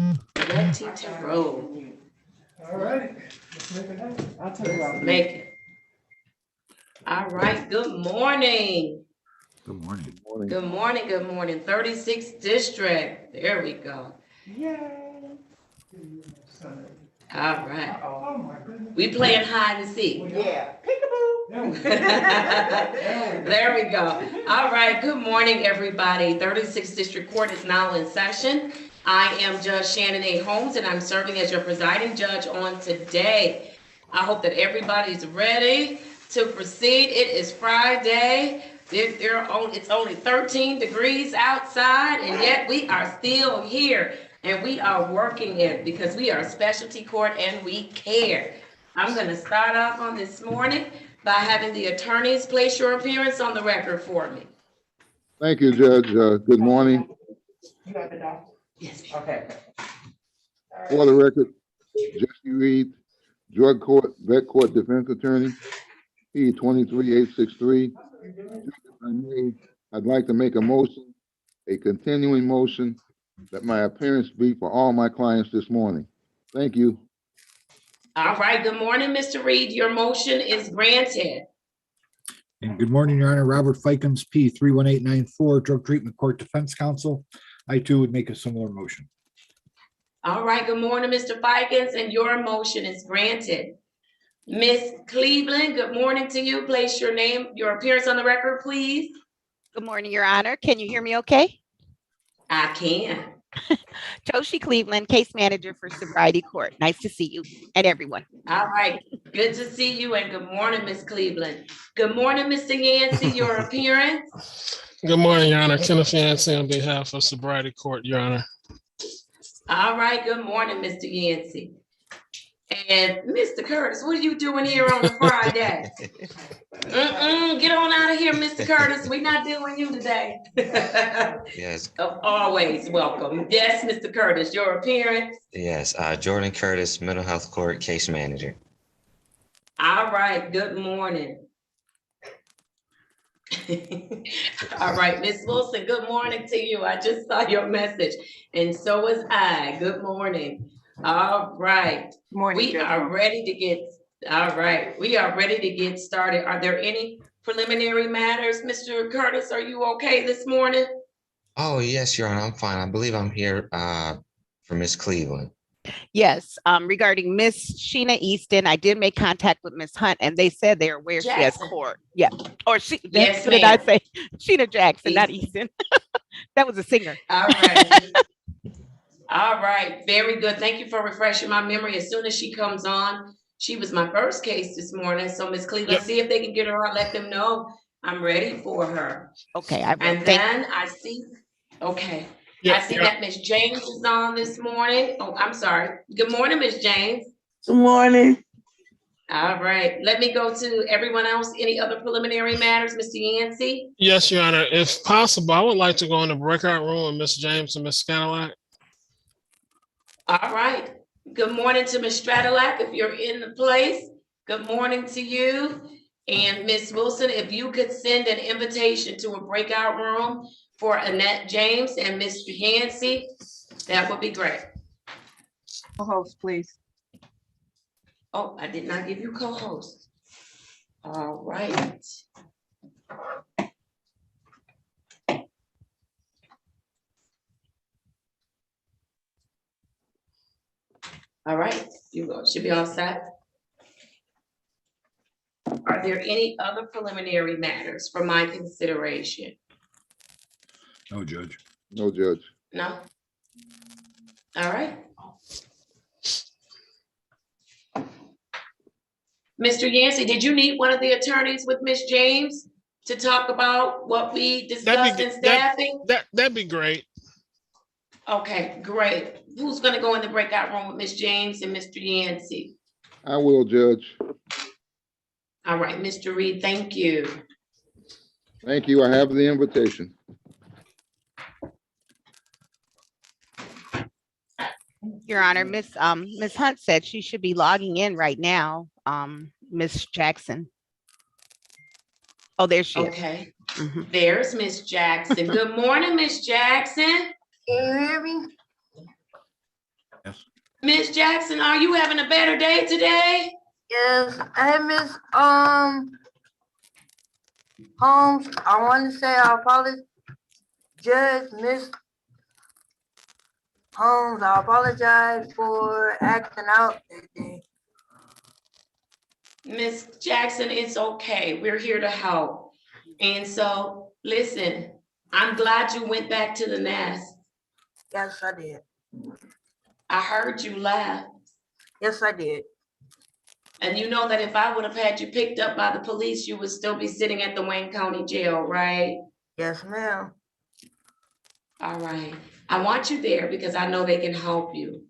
Ready to roll. All right, let's make it happen. I'll tell you Let's about make it. All right, good morning. Good morning. Good morning, good morning. 36th District. There we go. Yay. All right. Oh my goodness. We playing hide and seek. Yeah. Peekaboo. There we go. All right, good morning, everybody. 36th District Court is now in session. I am Judge Shannon A. Holmes, and I'm serving as your presiding judge on today. I hope that everybody's ready to proceed. It is Friday. It's only 13 degrees outside, and yet we are still here, and we are working it because we are a specialty court and we care. I'm going to start off on this morning by having the attorneys place your appearance on the record for me. Thank you, Judge. Good morning. You got the doc? Yes. Okay. For the record, Jesse Reed, Drug Court, Vet Court Defense Attorney, P 23863. I'd like to make a motion, a continuing motion, that my appearance be for all my clients this morning. Thank you. All right. Good morning, Mr. Reed. Your motion is granted. And good morning, Your Honor. Robert Fikens, P 31894, Drug Treatment Court Defense Counsel. I too would make a similar motion. All right. Good morning, Mr. Fikens, and your motion is granted. Miss Cleveland, good morning to you. Place your name, your appearance on the record, please. Good morning, Your Honor. Can you hear me okay? I can. Toshi Cleveland, case manager for Sobriety Court. Nice to see you and everyone. All right. Good to see you, and good morning, Miss Cleveland. Good morning, Mr. Yancey, your appearance. Good morning, Your Honor. Kenneth Yancey on behalf of Sobriety Court, Your Honor. All right. Good morning, Mr. Yancey. And Mr. Curtis, what are you doing here on a Friday? Get on out of here, Mr. Curtis. We're not doing you today. Yes. Always welcome. Yes, Mr. Curtis, your appearance. Yes. Jordan Curtis, Mental Health Court Case Manager. All right. Good morning. All right, Miss Wilson, good morning to you. I just saw your message, and so was I. Good morning. All right. We are ready to get, all right. We are ready to get started. Are there any preliminary matters? Mr. Curtis, are you okay this morning? Oh, yes, Your Honor. I'm fine. I believe I'm here for Miss Cleveland. Yes, regarding Miss Sheena Easton, I did make contact with Miss Hunt and they said they're aware she has court. Yeah. Or she, Yes, what did I ma'am. say? Sheena Jackson, not Easton. That was a singer. All right. All right. Very good. Thank you for refreshing my memory. As soon as she comes on, she was my first case this morning. So Miss Cleveland, see if they can get her on. Let them know I'm ready for her. Okay. I will. And then I see, okay. I see that Miss James is on this morning. Oh, I'm sorry. Good morning, Miss James. Good morning. All right. Let me go to everyone else. Any other preliminary matters, Mr. Yancey? Yes, Your Honor. If possible, I would like to go in the breakout room with Miss James and Miss Scannellak. All right. Good morning to Miss Stradilak, if you're in the place. Good morning to you. And Miss Wilson, if you could send an invitation to a breakout room for Annette James and Mr. Yancey, that would be great. Co-host, please. Oh, I did not give you co-host. All right. All right, you should be all set. Are there any other preliminary matters for my consideration? No, Judge. No, Judge. No? All right. Mr. Yancey, did you need one of the attorneys with Miss James to talk about what we discussed in staffing? That'd be great. Okay, great. Who's gonna go in the breakout room with Miss James and Mr. Yancey? I will, Judge. All right, Mr. Reed, thank you. Thank you. I have the invitation. Your Honor, Miss Hunt said she should be logging in right now. Miss Jackson. Oh, there she is. Okay, there's Miss Jackson. Good morning, Miss Jackson. Can you hear me? Yes. Miss Jackson, are you having a better day today? Yes, hey, Miss, Holmes, I want to say I apologize, Miss Holmes, I apologize for acting out that day. Miss Jackson, it's okay. We're here to help. And so, listen, I'm glad you went back to the nest. Yes, I did. I heard you laugh. Yes, I did. And you know that if I would have had you picked up by the police, you would still be sitting at the Wayne County Jail, right? Yes, ma'am. All right. I want you there because I know they can help you.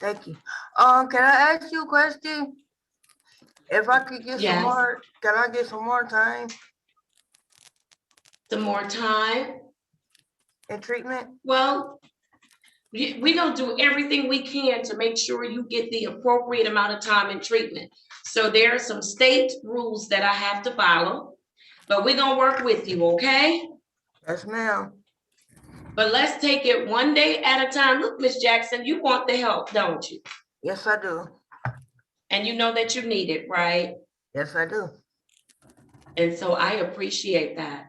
Thank you. Can I ask you a question? If I could get some Yes. more, can I get some more time Some more time? in treatment? Well, we're going to do everything we can to make sure you get the appropriate amount of time in treatment. So there are some state rules that I have to follow, but we're going to work with you, okay? Yes, ma'am. But let's take it one day at a time. Look, Miss Jackson, you want the help, don't you? Yes, I do. And you know that you need it, right? Yes, I do. And so I appreciate that.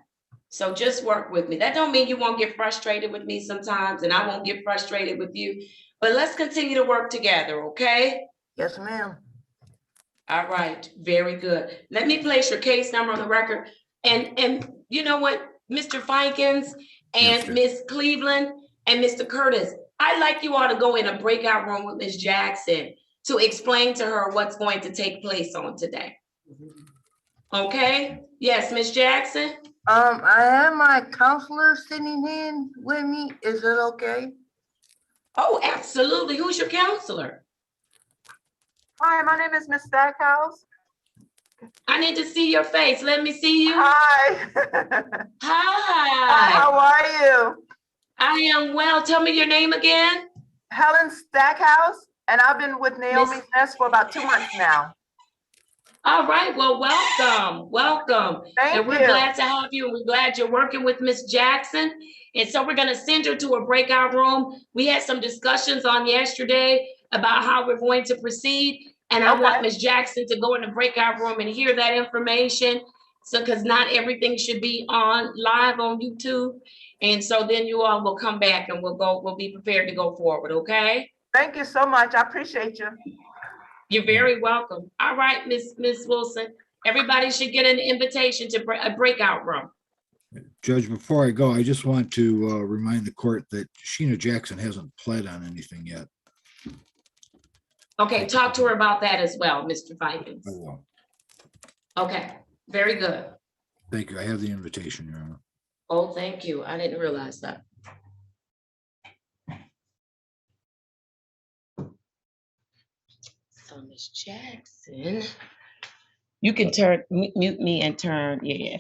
So just work with me. That don't mean you won't get frustrated with me sometimes, and I won't get frustrated with you. But let's continue to work together, okay? Yes, ma'am. All right, very good. Let me place your case number on the record. And you know what, Mr. Fikens Yes, and sir. Miss Cleveland and Mr. Curtis, I'd like you all to go in a breakout room with Miss Jackson to explain to her what's going to take place on today. Okay? Yes, Miss Jackson? I have my counselor sitting in with me. Is it okay? Oh, absolutely. Who's your counselor? Hi, my name is Miss Stackhouse. I need to see your face. Let me see you. Hi. Hi. How are you? I am well. Tell me your name again. Helen Stackhouse, and I've been with Naomi's Miss- Nest for about 2 months now. All right. Well, welcome. Welcome. Thank And we're you. glad to have you. And we're glad you're working with Miss Jackson. And so we're going to send her to a breakout room. We had some discussions on yesterday about how we're going to proceed. And I want Okay. Miss Jackson to go in the breakout room and hear that information. So, because not everything should be on live on YouTube. And so then you all will come back and we'll be prepared to go forward. Okay. Thank you so much. I appreciate you. You're very welcome. All right, Miss Wilson. Everybody should get an invitation to a breakout room. Judge, before I go, I just want to remind the court that Sheena Jackson hasn't pled on anything yet. Okay, talk to her about that as well, Mr. Vikings. I will. Okay, very good. Thank you. I have the invitation, Your Honor. Oh, thank you. I didn't realize that. So Miss Jackson, you can mute me and turn, yeah.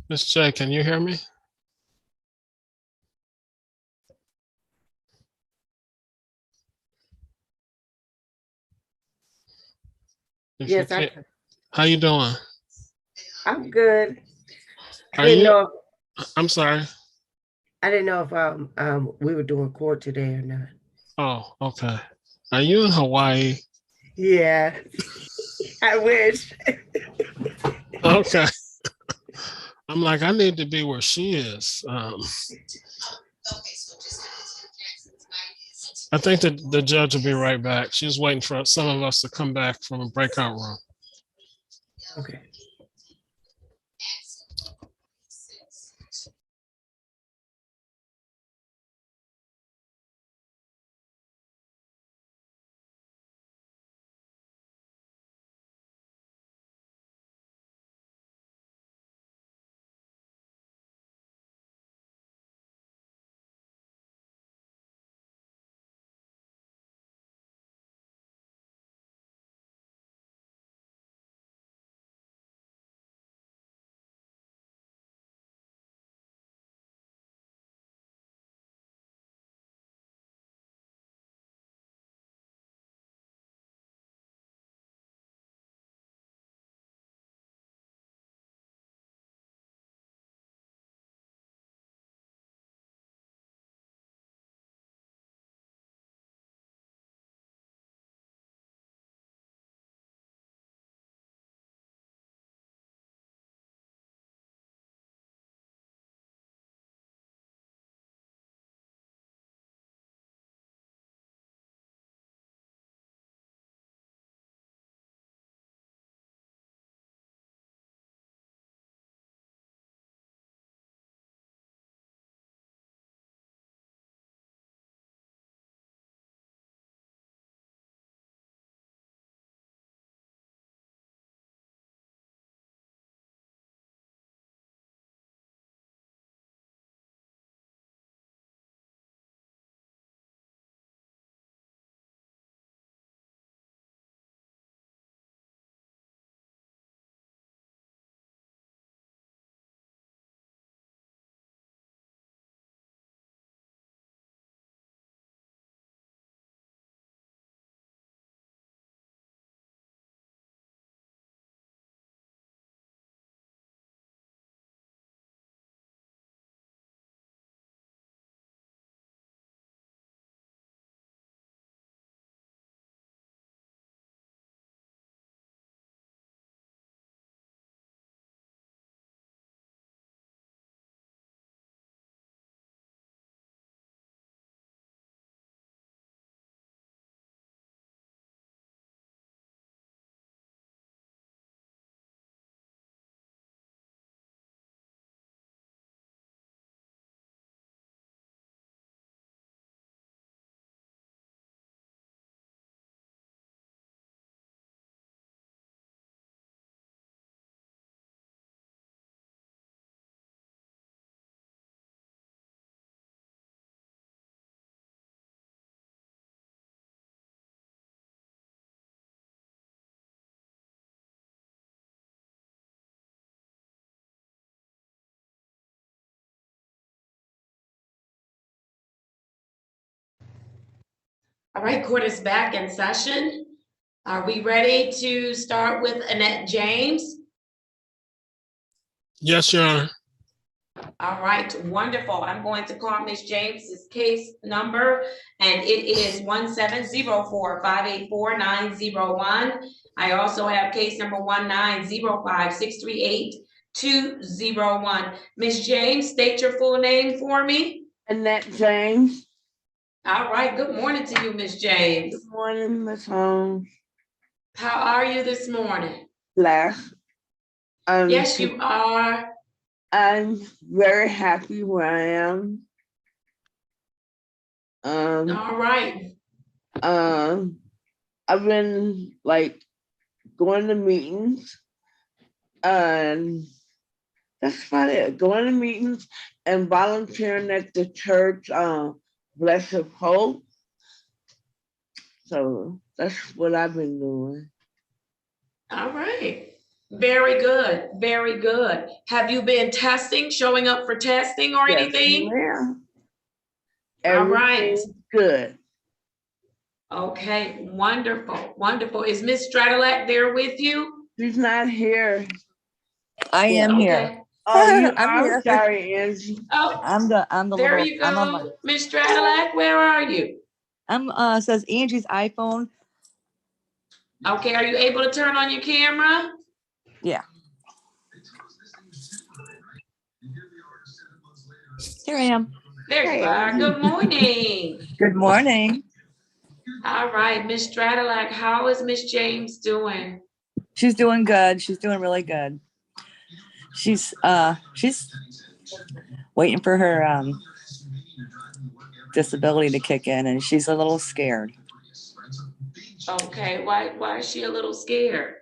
Ms. J, can you hear me? If you Yes, can't, how you doing? I'm good. I Are didn't you, know I'm sorry. if we were doing court today or not. Oh, okay. Are you in Hawaii? Yeah, I wish. Okay. I'm like, I need to be where she is. I think that the judge will be right back. She's waiting for some of us to come back from a breakout room. Okay. All right, court is back in session. Are we ready to start with Annette James? Yes, Your Honor. All right, wonderful. I'm going to call Ms. James's case number, and it is 17045849001. I also have case number 1905638-201. Ms. James, state your full name for me. Annette James. All right, good morning to you, Ms. James. Good morning, Miss Holmes. How are you this morning? Blessed. Yes, you are. I'm very happy where I am. All right. I've been like going to meetings, and that's about it. Going to meetings and volunteering at the church, Blessed Hope. So that's what I've been doing. All right. Very good. Very good. Have you been testing, showing up for testing or anything? Yeah. All right. Everything's good. Okay. Wonderful. Wonderful. Is Miss Stradilak there with you? She's not here. I am here. Okay. Oh, you I'm are here. sorry, Angie. Oh, I'm the there little, you I'm on go. Miss Stradilak, where are you? says Angie's iPhone. Okay. Are you able to turn on your camera? Yeah. Here I am. There you are. Good morning. Good morning. All right. Miss Stradilak, how is Miss James doing? She's doing good. She's doing really good. She's waiting for her disability to kick in, and she's a little scared. Okay. Why is she a little scared?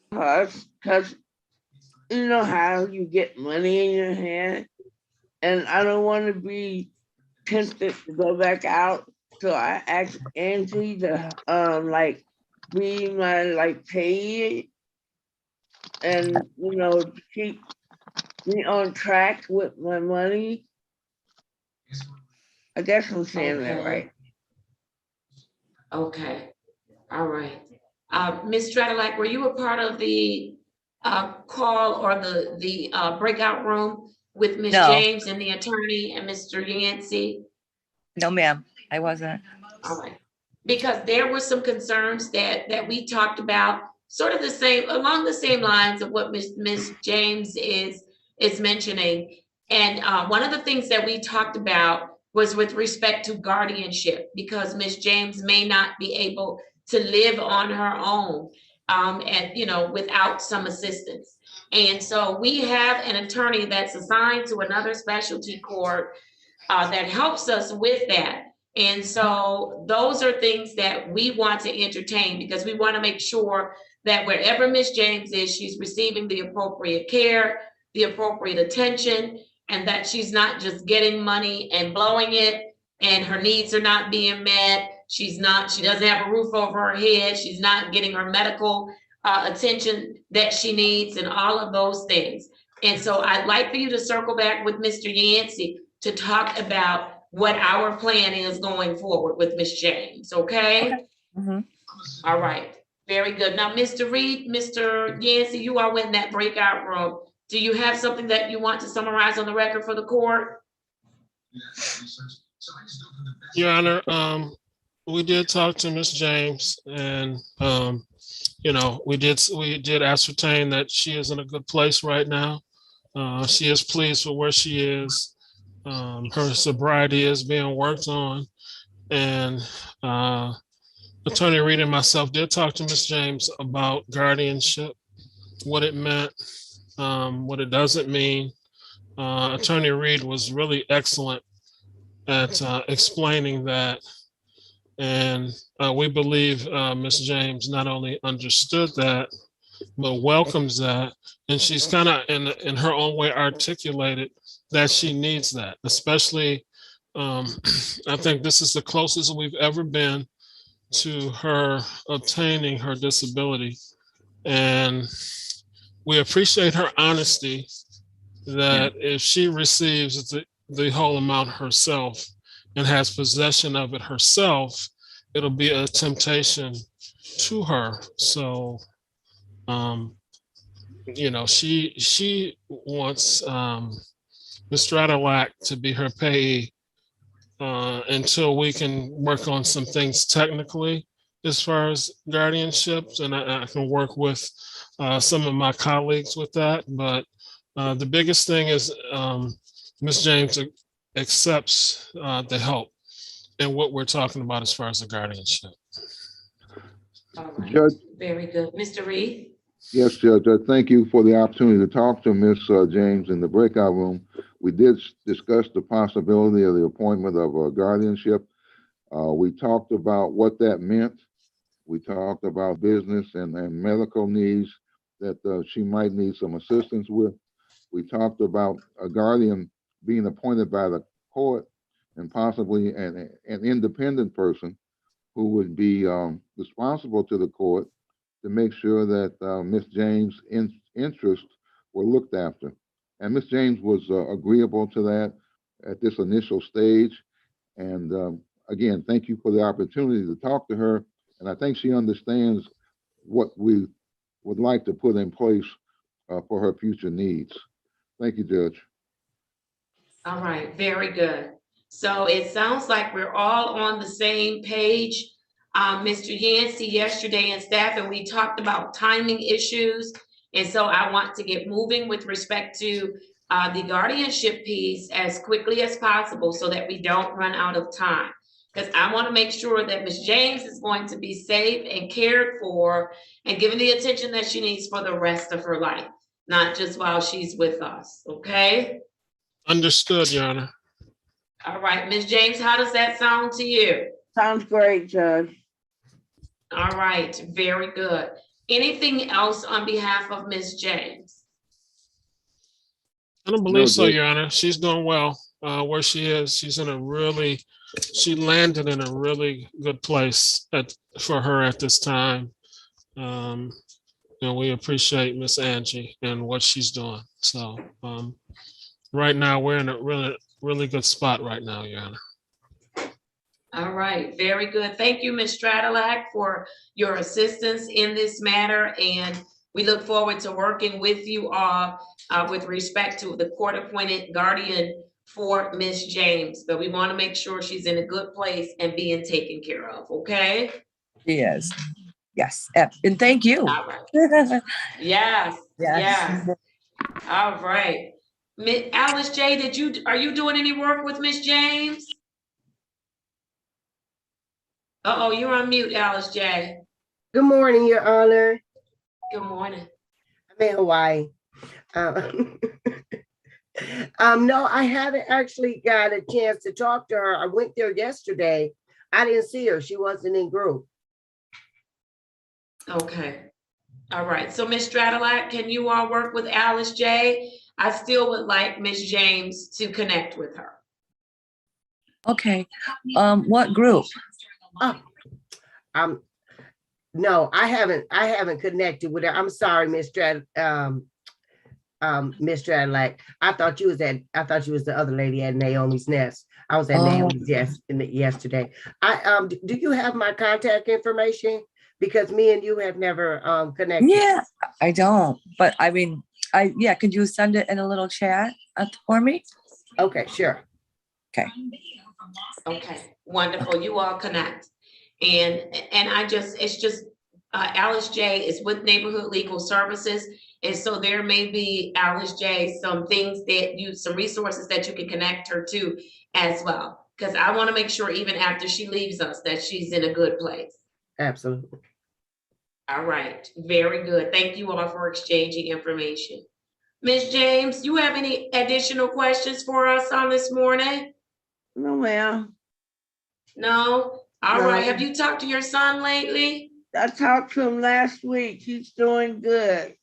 Because you know how you get money in your hand, and I don't want to be tempted to go back out. So I asked Angie to be my pay and keep me on track with my money. I guess I'm saying that right. Okay. All right. Ms. Stradilak, were you a part of the call or the breakout room with Ms. No. James and the attorney and Mr. Yancey? No, ma'am, I wasn't. All right. Because there were some concerns that we talked about, sort of along the same lines of what Ms. James is mentioning. And one of the things that we talked about was with respect to guardianship, because Ms. James may not be able to live on her own and without some assistance. And so we have an attorney that's assigned to another specialty court that helps us with that. And so those are things that we want to entertain, because we want to make sure that wherever Ms. James is, she's receiving the appropriate care, the appropriate attention, and that she's not just getting money and blowing it, and her needs are not being met. She doesn't have a roof over her head. She's not getting her medical attention that she needs, and all of those things. And so I'd like for you to circle back with Mr. Yancey to talk about what our plan is going forward with Ms. James, okay? Mm-hmm. All right, very good. Now, Mr. Reed, Mr. Yancey, you are in that breakout room. Do you have something that you want to summarize on the record for the court? Your Honor, we did talk to Ms. James, and we did ascertain that she is in a good place right now. She is pleased with where she is. Her sobriety is being worked on, and Attorney Reed and myself did talk to Ms. James about guardianship, what it meant, what it doesn't mean. Attorney Reed was really excellent at explaining that, and we believe Ms. James not only understood that, but welcomes that, and she's kind of in her own way articulated that she needs that, especially I think this is the closest we've ever been to her obtaining her disability. And we appreciate her honesty that if she receives the whole amount herself and has possession of it herself, it'll be a temptation to her. So, she wants Ms. Stradalack to be her payee until we can work on some things technically as far as guardianships, and I can work with some of my colleagues with that. But the biggest thing is Ms. James accepts the help and what we're talking about as far as the guardianship. All right, Judge, very good. Mr. Reed? yes, Judge, thank you for the opportunity to talk to Ms. James in the breakout room. We did discuss the possibility of the appointment of a guardianship. We talked about what that meant. We talked about business and medical needs that she might need some assistance with. We talked about a guardian being appointed by the court and possibly an independent person who would be responsible to the court to make sure that Ms. James' interests were looked after. And Ms. James was agreeable to that at this initial stage. And again, thank you for the opportunity to talk to her. And I think she understands what we would like to put in place for her future needs. Thank you, Judge. All right, very good. So it sounds like we're all on the same page. Mr. Yancey yesterday and staff, and we talked about timing issues. And so I want to get moving with respect to the guardianship piece as quickly as possible so that we don't run out of time. Because I want to make sure that Ms. James is going to be safe and cared for and given the attention that she needs for the rest of her life, not just while she's with us, okay? Understood, Your Honor. All right, Ms. James, how does that sound to you? Sounds great, Judge. All right, very good. Anything else on behalf of Ms. James? I don't believe so, Judge. Your Honor. She's doing well where she is. She landed in a really good place for her at this time. And we appreciate Miss Angie and what she's doing. So right now we're in a really good spot right now, Your Honor. All right, very good. Thank you, Ms. Stradalack, for your assistance in this matter. And we look forward to working with you all with respect to the court-appointed guardian for Ms. James. But we want to make sure she's in a good place and being taken care of, okay? Yes. Yes. And thank you. All right. Yes, yes. All right. Alice J, are you doing any work with Ms. James? Uh-oh, you're on mute, Alice J. Good morning, Your Honor. Good morning. I'm in Hawaii. No, I haven't actually got a chance to talk to her. I went there yesterday. I didn't see her. She wasn't in group. Okay. All right. So Ms. Stradalack, can you all work with Alice J? I still would like Ms. James to connect with her. Okay. What group? No, I haven't connected with her. I'm sorry, Miss Stradalack. I thought you was the other lady at Naomi's Nest. I was at Naomi's yesterday. Do you have my contact information? Because me and you have never connected. Yeah, I don't. But I mean, could you send it in a little chat for me? Okay, sure. Okay. Okay, wonderful. You all connect. And it's just Alice J is with Neighborhood Legal Services. And so there may be, Alice J, some resources that you can connect her to as well. Because I want to make sure even after she leaves us that she's in a good place. Absolutely. All right, very good. Thank you all for exchanging information. Ms. James, you have any additional questions for us on this morning? No, ma'am. No? All right. Have you talked to your son lately? I talked to him last week. He's doing good.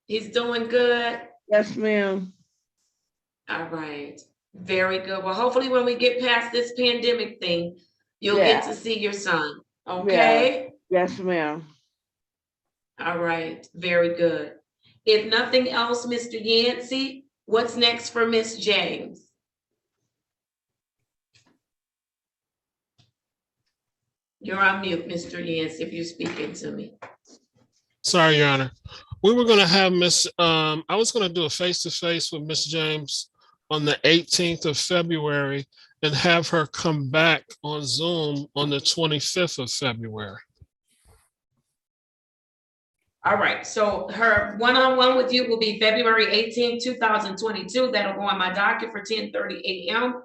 He's doing good? Yes, ma'am. All right. Very good. Well, hopefully when we get past this pandemic thing, you'll get to see your son. Okay? Yeah. Yes, ma'am. All right. Very good. If nothing else, Mr. Yancey, what's next for Ms. James? You're on mute, Mr. Yancey, if you're speaking to me. Sorry, Your Honor. We were gonna have I was gonna do a face-to-face with Miss James on the 18th of February and have her come back on Zoom on the 25th of February. All right, so her one-on-one with you will be February 18th, 2022. That'll go on my docket for 10:30 a.m.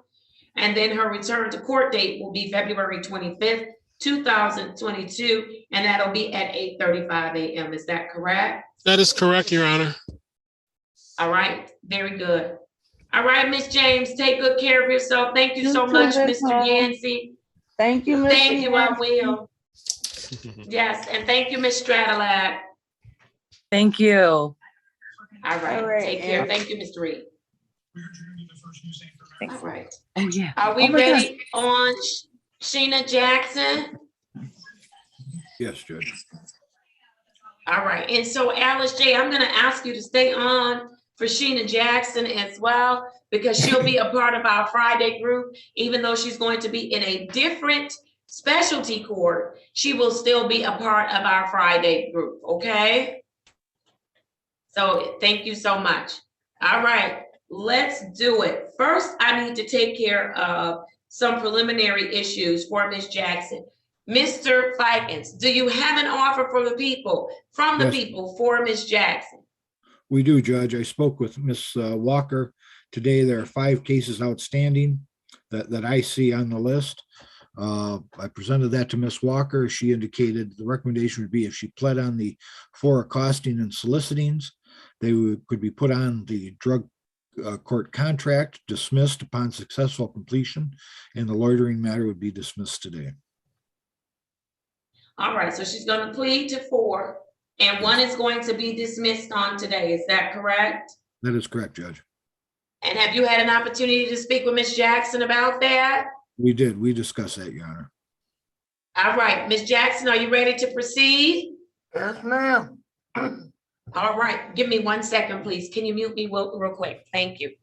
And then her return to court date will be February 25th, 2022, and that'll be at 8:35 a.m. Is that correct? That is correct, Your Honor. All right, very good. All right, Miss James, take good care of yourself. Thank you so You much, too, Mr. Nicole. Yancey. Thank you, Mr. Thank you, I Yancey. will. Yes, and thank you, Miss Stradalak. Thank you. All right, All right, take care. and- Thank you, Mr. Reed. Thanks. All right. Oh, yeah. Are we Oh my gosh. ready on Sheena Jackson? Yes, Judge. All right, and so Alice J, I'm gonna ask you to stay on for Sheena Jackson as well, because she'll be a part of our Friday group, even though she's going to be in a different specialty court, she will still be a part of our Friday group, okay? So thank you so much. All right, let's do it. First, I need to take care of some preliminary issues for Ms. Jackson. Mr. Fikens, do you have an offer for the people, from the Yes. people for Ms. Jackson? We do, Judge. I spoke with Miss Walker today. There are 5 cases outstanding that I see on the list. I presented that to Miss Walker. She indicated the recommendation would be if she pled on the 4 accosting and solicitings, could be put on the drug court contract, dismissed upon successful completion, and the loitering matter would be dismissed today. All right, so she's gonna plead to 4, and 1 is going to be dismissed on today. Is that correct? That is correct, Judge. And have you had an opportunity to speak with Ms. Jackson about that? We did. We discussed that, Your Honor. All right, Ms. Jackson, are you ready to proceed? Yes, ma'am. All right, give me 1 second, please. Can you mute me real quick? Thank you.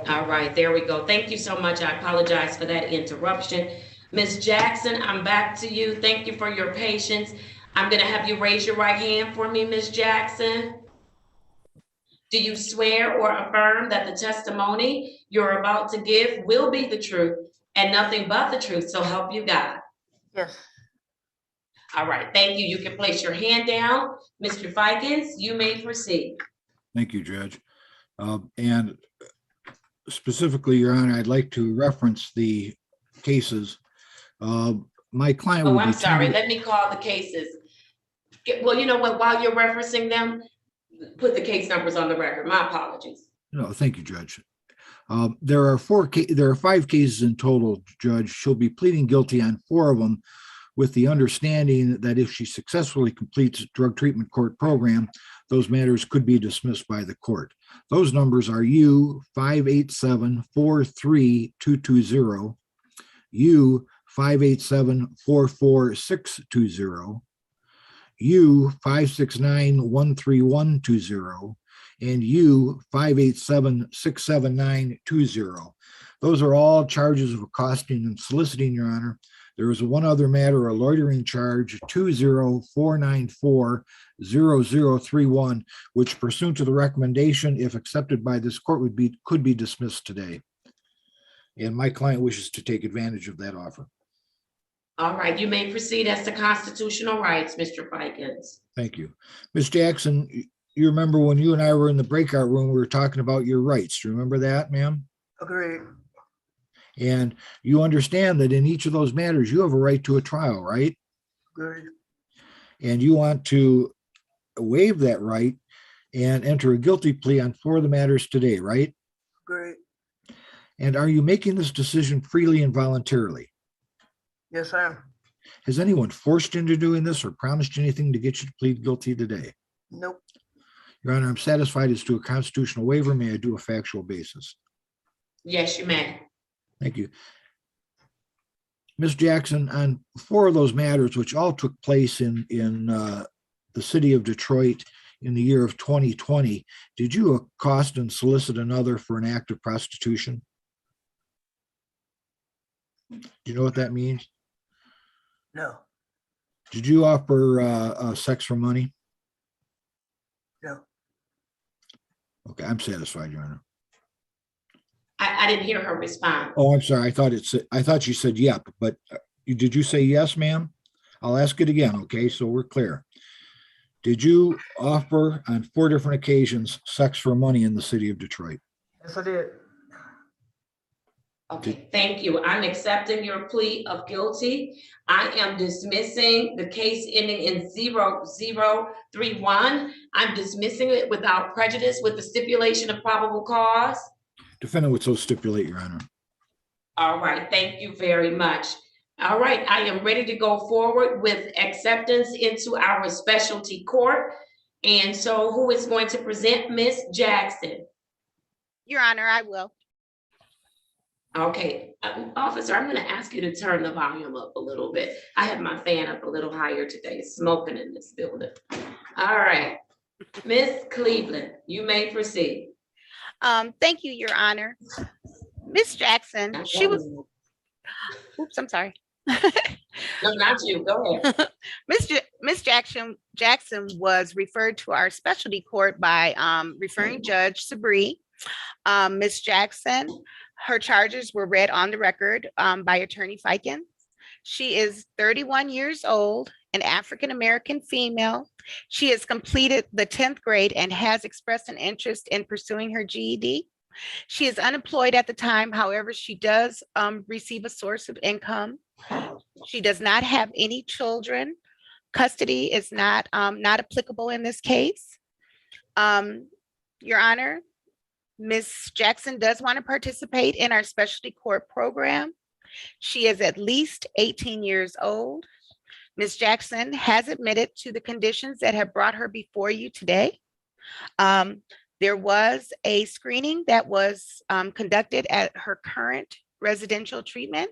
All right, there we go. Thank you so much. I apologize for that interruption. Ms. Jackson, I'm back to you. Thank you for your patience. I'm gonna have you raise your right hand for me, Ms. Jackson. Do you swear or affirm that the testimony you're about to give will be the truth and nothing but the truth, so help you God? Yes. All right, thank you. You can place your hand down. Mr. Fikens, you may proceed. Thank you, Judge. And specifically, Your Honor, I'd like to reference the cases. My client Oh, will I'm be sorry. tending- Let me call the cases. Well, you know what? While you're referencing them, put the case numbers on the record. My apologies. No, thank you, Judge. There are 5 cases in total, Judge. She'll be pleading guilty on 4 of them, with the understanding that if she successfully completes drug treatment court program, those matters could be dismissed by the court. Those numbers are U 587-43220, U 587-44620, U 569-13120, and U 587-67920. Those are all charges of accosting and soliciting, Your Honor. There is one other matter, a loitering charge, 20494-0031, which pursuant to the recommendation, if accepted by this court, could be dismissed today. And my client wishes to take advantage of that offer. All right, you may proceed as to constitutional rights, Mr. Fikens. Thank you. Ms. Jackson, you remember when you and I were in the breakout room, we were talking about your rights. Do you remember that, ma'am? Agreed. And you understand that in each of those matters, you have a right to a trial, right? Agreed. And you want to waive that right and enter a guilty plea on 4 of the matters today, right? Agreed. And are you making this decision freely and voluntarily? Yes, I am. Has anyone forced you into doing this or promised you anything to get you to plead guilty today? Nope. Your Honor, I'm satisfied as to a constitutional waiver. May I do a factual basis? Yes, you may. Thank you. Ms. Jackson, on 4 of those matters, which all took place in the city of Detroit in the year of 2020, did you accost and solicit another for an act of prostitution? Do you know what that means? No. Did you offer sex for money? No. Okay, I'm satisfied, Your Honor. I didn't hear her respond. Oh, I'm sorry. I thought you said yep, but did you say yes, ma'am? I'll ask it again, okay, so we're clear. Did you offer on 4 different occasions sex for money in the city of Detroit? Yes, I did. Okay, thank you. I'm accepting your plea of guilty. I am dismissing the case ending in 0031. I'm dismissing it without prejudice with the stipulation of probable cause. Defendant would so stipulate, Your Honor. All right, thank you very much. All right, I am ready to go forward with acceptance into our specialty court. And so who is going to present? Ms. Jackson? Your Honor, I will. Okay, officer, I'm gonna ask you to turn the volume up a little bit. I have my fan up a little higher today. It's smoking in this building. All right, Ms. Cleveland, you may proceed. Thank you, Your Honor. Miss Jackson, she was, oops, I'm sorry. No, not you, go ahead. Miss Jackson was referred to our specialty court by referring Judge Sabri. Miss Jackson, her charges were read on the record by Attorney Fikens. She is 31 years old, an African-American female. She has completed the 10th grade and has expressed an interest in pursuing her GED. She is unemployed at the time. However, she does receive a source of income. She does not have any children. Custody is not applicable in this case. Your Honor, Ms. Jackson does want to participate in our specialty court program. She is at least 18 years old. Ms. Jackson has admitted to the conditions that have brought her before you today. There was a screening that was conducted at her current residential treatment,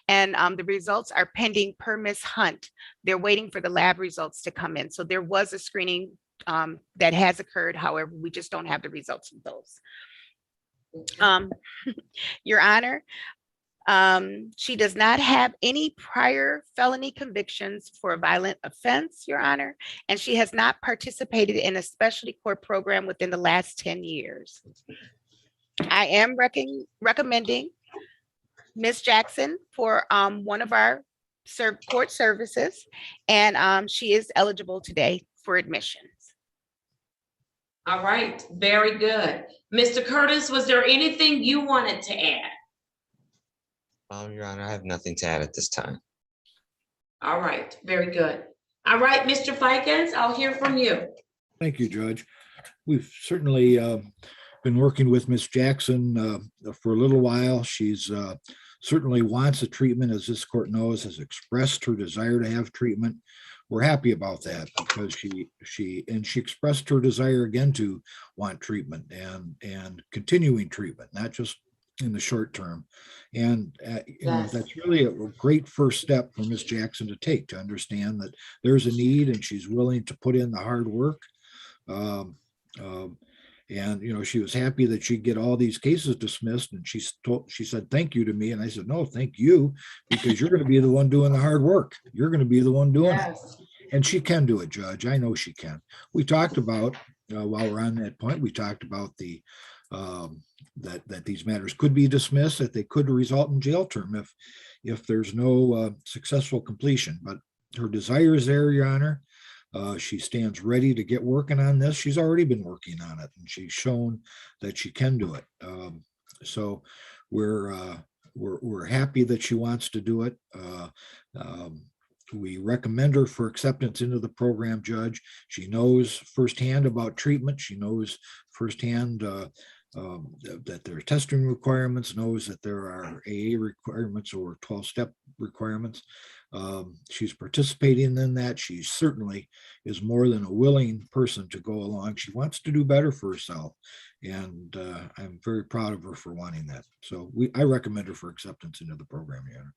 and the results are pending per Ms. Hunt. They're waiting for the lab results to come in. So there was a screening that has occurred. However, we just don't have the results of those. Your Honor, she does not have any prior felony convictions for a violent offense, Your Honor, and she has not participated in a specialty court program within the last 10 years. I am recommending Ms. Jackson for one of our court services, and she is eligible today for admissions. All right, very good. Mr. Curtis, was there anything you wanted to add? Your Honor, I have nothing to add at this time. All right, very good. All right, Mr. Fikens, I'll hear from you. Thank you, Judge. We've certainly been working with Ms. Jackson for a little while. She's certainly wants a treatment, as this court knows, has expressed her desire to have treatment. We're happy about that because she expressed her desire again to want treatment and continuing treatment, not just in the short term. And that's really a great first step for Ms. Jackson to take, to understand that there's a need and she's willing to put in the hard work. And she was happy that she'd get all these cases dismissed, and she said thank you to me, and I said no, thank you, because you're going to be the one doing the hard work. You're going to be the one doing it, and she can do it, Judge. I know she can. We talked about while we're on that point, we talked about the that these matters could be dismissed, that they could result in jail term if there's no successful completion. But her desire is there, Your Honor. She stands ready to get working on this. She's already been working on it, and she's shown that she can do it. So we're happy that she wants to do it. We recommend her for acceptance into the program, Judge. She knows firsthand about treatment. She knows firsthand that there are testing requirements, knows that there are AA requirements or 12-step requirements. She's participating in that. She certainly is more than a willing person to go along. She wants to do better for herself, and I'm very proud of her for wanting that. So I recommend her for acceptance into the program, Your Honor.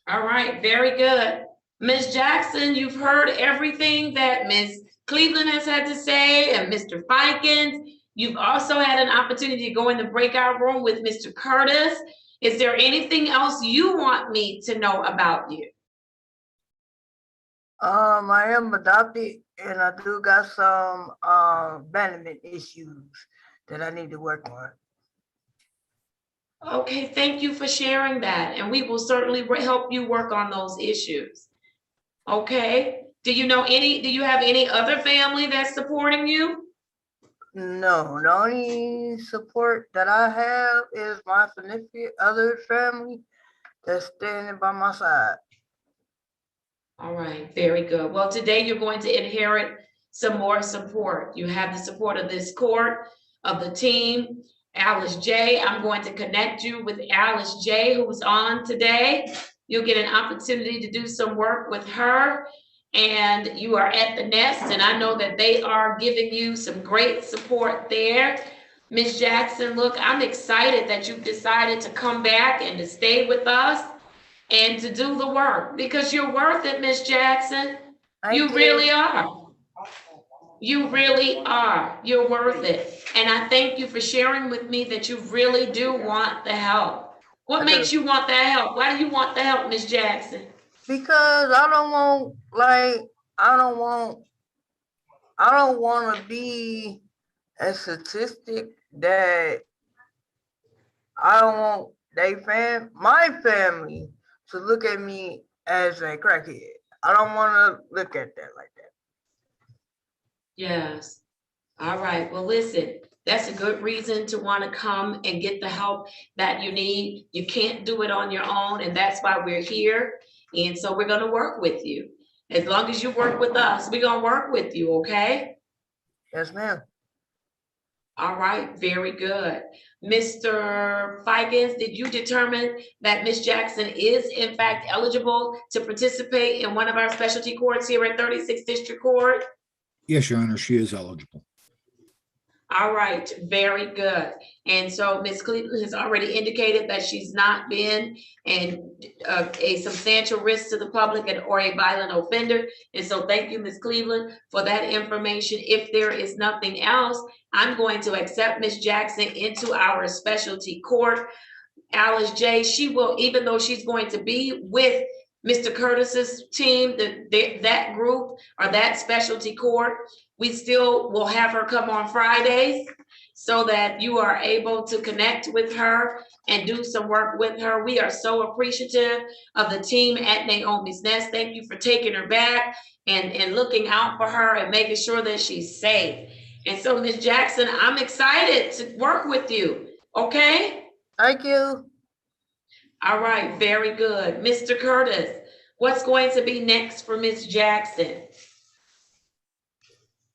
All right, very good. Ms. Jackson, you've heard everything that Ms. Cleveland has had to say, and Mr. Fikens. You've also had an opportunity to go in the breakout room with Mr. Curtis. Is there anything else you want me to know about you? I am adopted, and I do got some abandonment issues that I need to work on. Okay, thank you for sharing that, and we will certainly help you work on those issues. Okay, do you have any other family that's supporting you? No, the only support that I have is my significant other family that's standing by my side. All right, very good. Well, today you're going to inherit some more support. You have the support of this court, of the team, Alice J. I'm going to connect you with Alice J, who's on today. You'll get an opportunity to do some work with her. And you are at the nest, and I know that they are giving you some great support there. Ms. Jackson, look, I'm excited that you've decided to come back and to stay with us and to do the work, because you're worth it, Ms. Jackson. You really are. You really are. You're worth it. And I thank you for sharing with me that you really do want the help. What makes you want that help? Why do you want the help, Ms. Jackson? Because I don't want to be a statistic that I don't want my family to look at me as a crackhead. I don't want to look at that like that. Yes. All right. Well, listen, that's a good reason to want to come and get the help that you need. You can't do it on your own, and that's why we're here. And so we're going to work with you. As long as you work with us, we're going to work with you, okay? Yes, ma'am. All right, very good. Mr. Fikens, did you determine that Ms. Jackson is in fact eligible to participate in one of our specialty courts here at 36th District Court? Yes, Your Honor, she is eligible. All right, very good. And so Ms. Cleveland has already indicated that she's not been a substantial risk to the public or a violent offender. And so thank you, Ms. Cleveland, for that information. If there is nothing else, I'm going to accept Ms. Jackson into our specialty court. Alice J, she will, even though she's going to be with Mr. Curtis's team, that group or that specialty court, we still will have her come on Fridays so that you are able to connect with her and do some work with her. We are so appreciative of the team at Naomi's Nest. Thank you for taking her back and looking out for her and making sure that she's safe. And so, Ms. Jackson, I'm excited to work with you. Okay? Thank you. All right, very good. Mr. Curtis, what's going to be next for Ms. Jackson?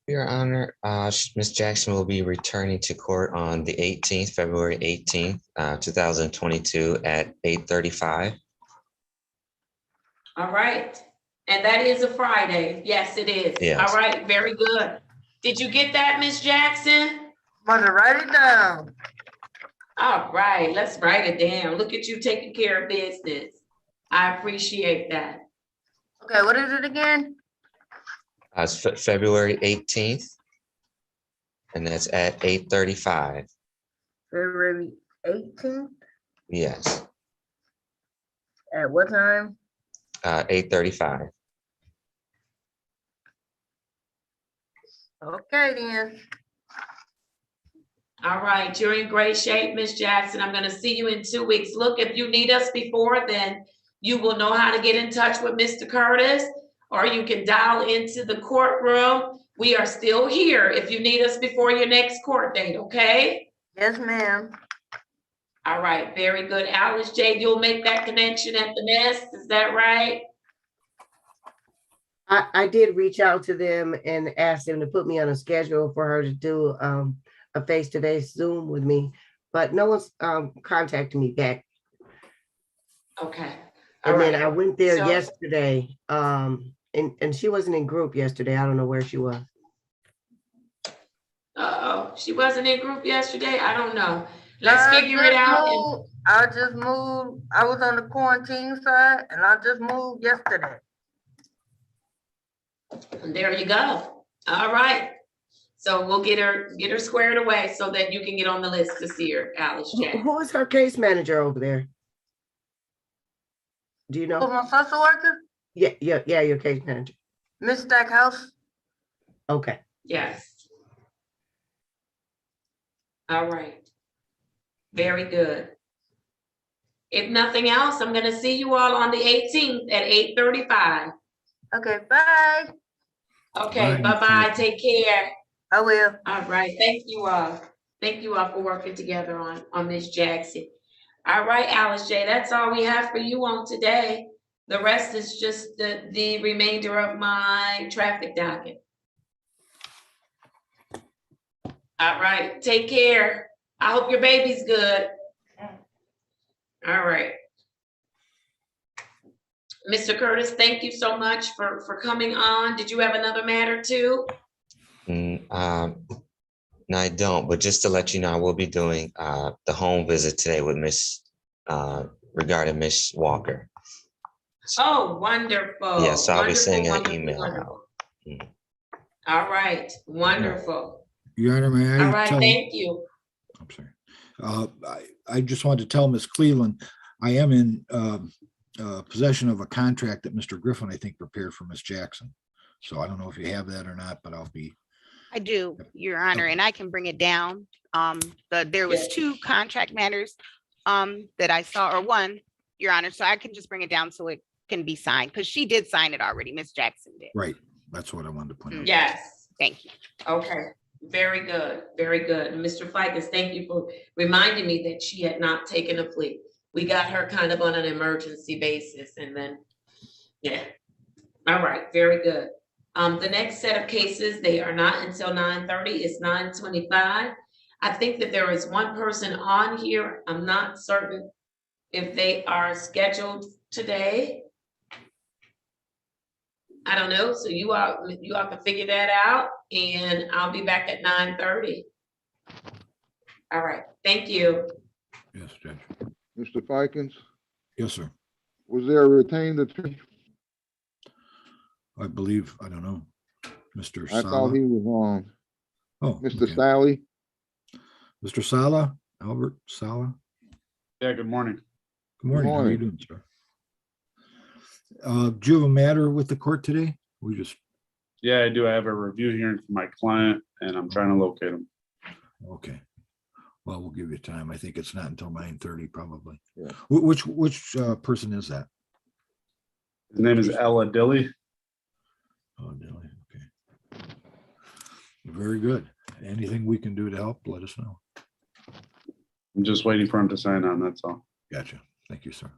Your Honor, Ms. Jackson will be returning to court on the 18th, February 18th, 2022 at 8:35. All right. And that is a Friday. Yes, it is. Yes. All right, very good. Did you get that, Ms. Jackson? I'm gonna write it down. All right, let's write it down. Look at you taking care of business. I appreciate that. Okay, what is it again? It's February 18th, and that's at 8:35. February 18th? Yes, At what time? 8:35. Okay then. All right, you're in great shape, Ms. Jackson. I'm going to see you in 2 weeks. Look, if you need us before, then you will know how to get in touch with Mr. Curtis, or you can dial into the courtroom. We are still here if you need us before your next court date, okay? Yes, ma'am. All right, very good. Alice J, you'll make that connection at the Nest, is that right? I did reach out to them and ask them to put me on a schedule for her to do a face-to-face Zoom with me, but no one's contacted me back. Okay. And then right. I went there So- yesterday, and she wasn't in group yesterday. I don't know where she was. Uh-oh, she wasn't in group yesterday? I don't know. Let's figure it just out. moved. I just moved. I was on the quarantine side and I just moved yesterday. And there you go. All right. So we'll get her squared away so that you can get on the list to see her, Alice J. Who is her case manager over there? Do you Who's know? my social worker? Yeah, your case manager. Miss Stackhouse. Okay. Yes. All right. Very good. If nothing else, I'm going to see you all on the 18th at 8:35. Okay, bye. Okay, Bye. bye-bye. Take care. I will. All right. Thank you all. Thank you all for working together on Ms. Jackson. All right, Alice J, that's all we have for you on today. The rest is just the remainder of my traffic docket. All right, take care. I hope your baby's good. All right. Mr. Curtis, thank you so much for coming on. Did you have another matter too? No, I don't, but just to let you know, I will be doing the home visit today with regarding Miss Walker. Oh, wonderful. Yeah, so I'll be Wonderful, sending an wonderful, email wonderful. out. All right, wonderful. Your Honor, may All I right, tell? thank you. I'm sorry. I just wanted to tell Ms. Cleveland, I am in possession of a contract that Mr. Griffin, I think, prepared for Ms. Jackson. So I don't know if you have that or not, but I'll be. I do, Your Honor, and I can bring it down. There was Yes. 2 contract matters that I saw, or 1, Your Honor, so I can just bring it down so it can be signed, because she did sign it already, Ms. Jackson did. Right. That's what I wanted to point out. Yes. Thank you. Okay, very good, very good. And Mr. Ficus, thank you for reminding me that she had not taken a plea. We got her kind of on an emergency basis and then, yeah. All right, very good. The next set of cases, they are not until 9:30, it's 9:25. I think that there is one person on here. I'm not certain if they are scheduled today. I don't know, so you all can figure that out, and I'll be back at 9:30. All right, thank you. Yes, Judge. Mr. Fikens, Yes, sir. was there a retained attorney? I believe, I don't know. Mr. I thought Sala. he was on. Oh, Mr. okay. Sally? Mr. Sala, Albert Sala. Yeah, good morning. Good morning. How are you Morning. doing, sir? Do you have a matter with the court today? We just, Yeah, I do. I have a review hearing for my client and I'm trying to locate him. okay. Well, we'll give you time. I think it's not until 9:30 probably. Yeah. Which person is that? His name is Ella Dilly. Oh, Dilly, okay. Very good. Anything we can do to help, let us know. I'm just waiting for him to sign on, that's all. Gotcha. Thank you, sir.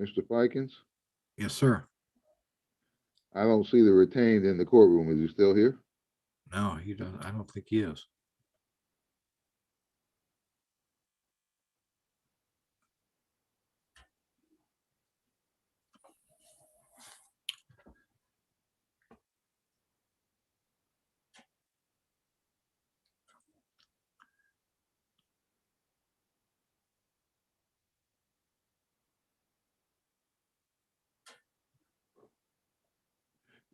Mr. Fikens? Yes, sir. I don't see the retained in the courtroom. Is he still here? No, he doesn't. I don't think he is.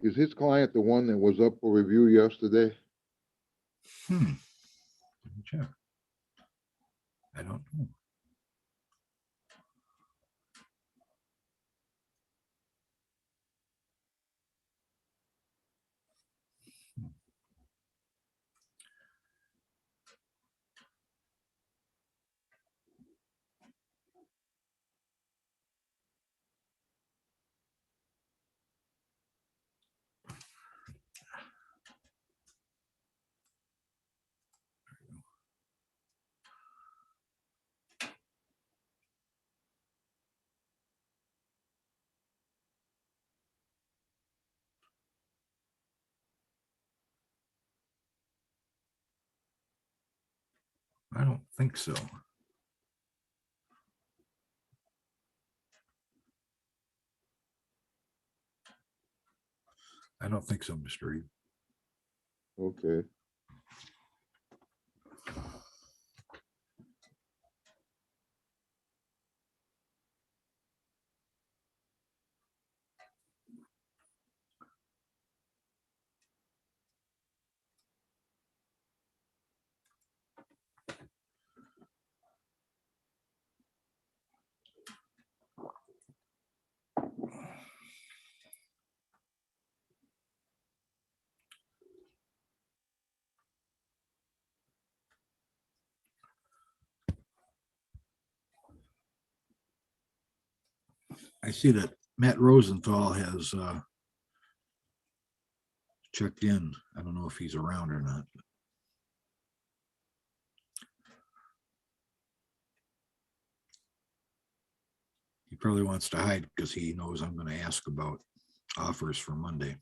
Is his client the one that was up for review yesterday? Let me check. I don't know. I don't think so. I don't think so, Mr. Reed. Okay. I see that Matt Rosenthal has checked in. I don't know if he's around or not. He probably wants to hide because he knows I'm going to ask about offers for Monday.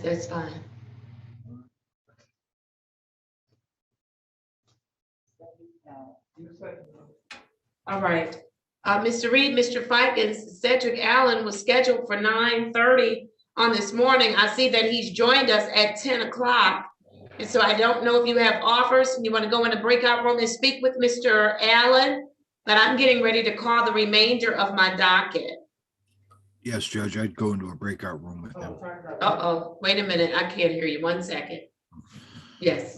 that's fine. All right. Mr. Reed, Mr. Fike, and Cedric Allen was scheduled for 9:30 on this morning. I see that he's joined us at 10 o'clock. And so I don't know if you have offers and you want to go in the breakout room and speak with Mr. Allen, but I'm getting ready to call the remainder of my docket. Yes, Judge, I'd go into a breakout room with them. Uh-oh, wait a minute. I can't hear you. 1 second. Yes.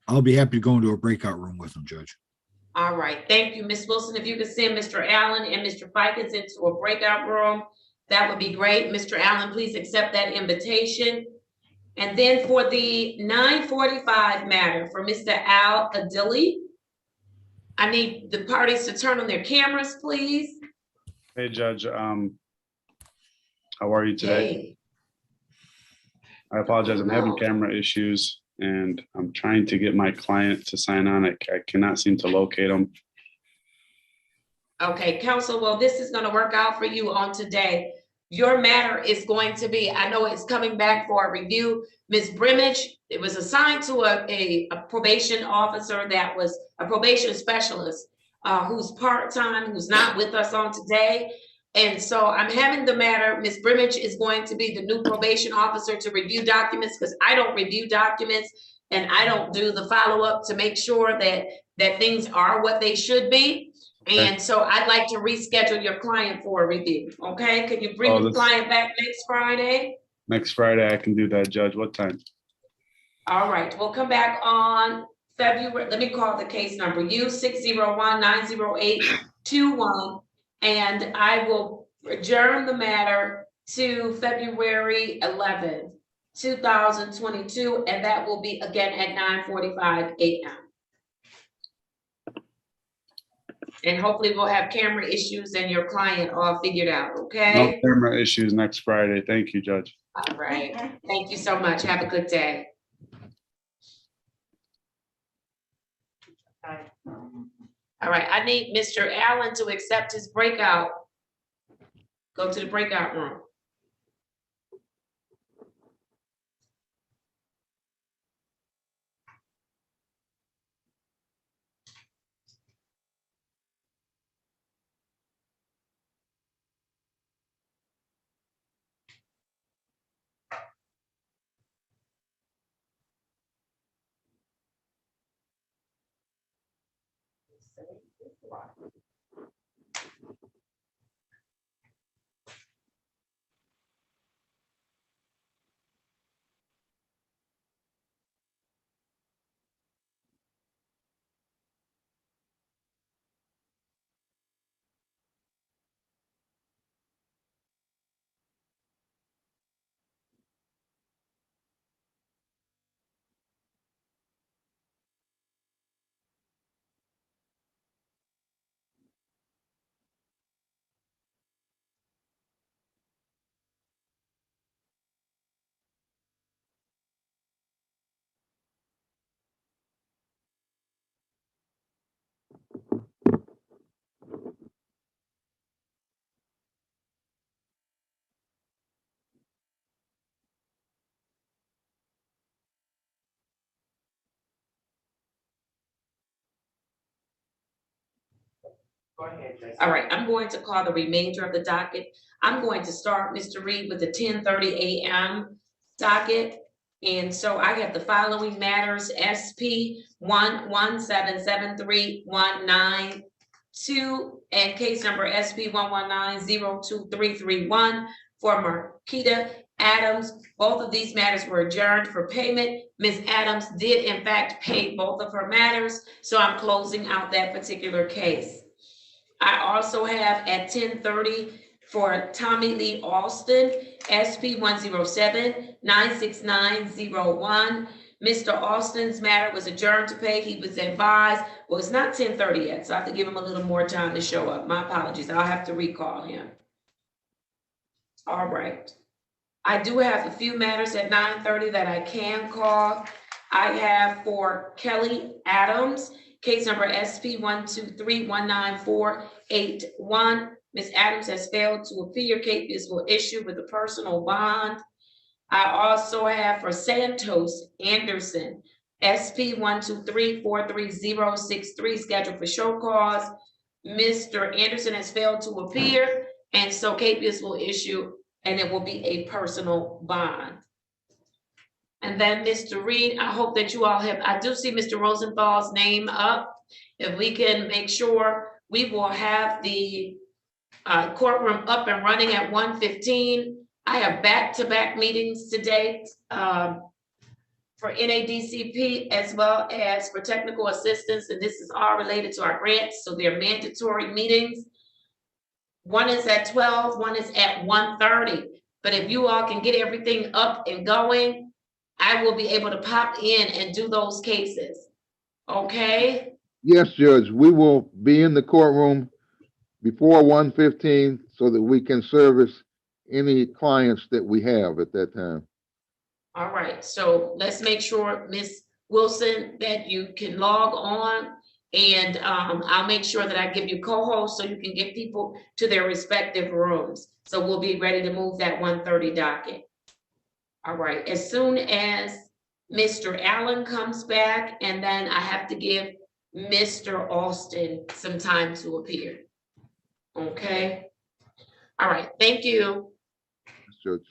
I'll be happy to go into a breakout room with them, Judge. All right. Thank you, Ms. Wilson. If you could send Mr. Allen and Mr. Fikens into a breakout room, that would be great. Mr. Allen, please accept that invitation. And then for the 9:45 matter for Mr. Al Adili, I need the parties to turn on their cameras, please. Hey, Judge, how are you today? Hey. I apologize. I'm having camera issues and I'm trying to get my client to sign on. I cannot seem to locate them. Okay, counsel, well, this is going to work out for you on today. Your matter is going to be, I know it's coming back for a review. Ms. Brimage, it was assigned to a probation officer that was a probation specialist who's part-time, who's not with us on today. And so I'm having the matter, Ms. Brimage is going to be the new probation officer to review documents because I don't review documents and I don't do the follow-up to make sure that things are what they should be. And so I'd like to reschedule your client for a review, okay? Can you bring the client back next Friday? Next Friday, I can do that, Judge. What time? All right, we'll come back on February, let me call the case number, U601-90821, and I will adjourn the matter to February 11th, 2022, and that will be again at 9:45 a.m. And hopefully we'll have camera issues and your client all figured out, okay? No camera issues next Friday. Thank you, Judge. All right, thank you so much. Have a good day. All right, I need Mr. Allen to accept his breakout. Go to the breakout room. All right, I'm going to call the remainder of the docket. I'm going to start, Mr. Reed, with the 10:30 a.m. docket. And so I have the following matters, SP 1177319 and case number SP 119023331 for Marquita Adams. Both of these matters were adjourned for payment. Ms. Adams did in fact pay both of her matters, so I'm closing out that particular case. I also have at 10:30 for Tommy Lee Alston, SP 107-96901. Mr. Alston's matter was adjourned to pay. He was advised, well, it's not 10:30 yet, so I have to give him a little more time to show up. My apologies. I'll have to recall him. All right. I do have a few matters at 9:30 that I can call. I have for Kelly Adams, case number SP 123-19481. Ms. Adams has failed to appear. Case will issue with a personal bond. I also have for Santos Anderson, SP 123-43063, scheduled for show cause. Mr. Anderson has failed to appear, and so Capias will issue, and it will be a personal bond. And then Mr. Reed, I hope that you all have, I do see Mr. Rosenthal's name up. If we can make sure, we will have the courtroom up and running at 1:15. I have back-to-back meetings today for NADCP as well as for technical assistance, and this is all related to our grants, so they're mandatory meetings. One is at 12, one is at 1:30. But if you all can get everything up and going, I will be able to pop in and do those cases. Okay? Yes, Judge, we will be in the courtroom before 1:15 so that we can service any clients that we have at that time. All right, so let's make sure, Ms. Wilson, that you can log on, and I'll make sure that I give you co-hosts so you can get people to their respective rooms. So we'll be ready to move that 1:30 docket. All right, as soon as Mr. Allen comes back, and then I have to give Mr. Austin some time to appear. Okay? All right, thank you. Yes, Judge.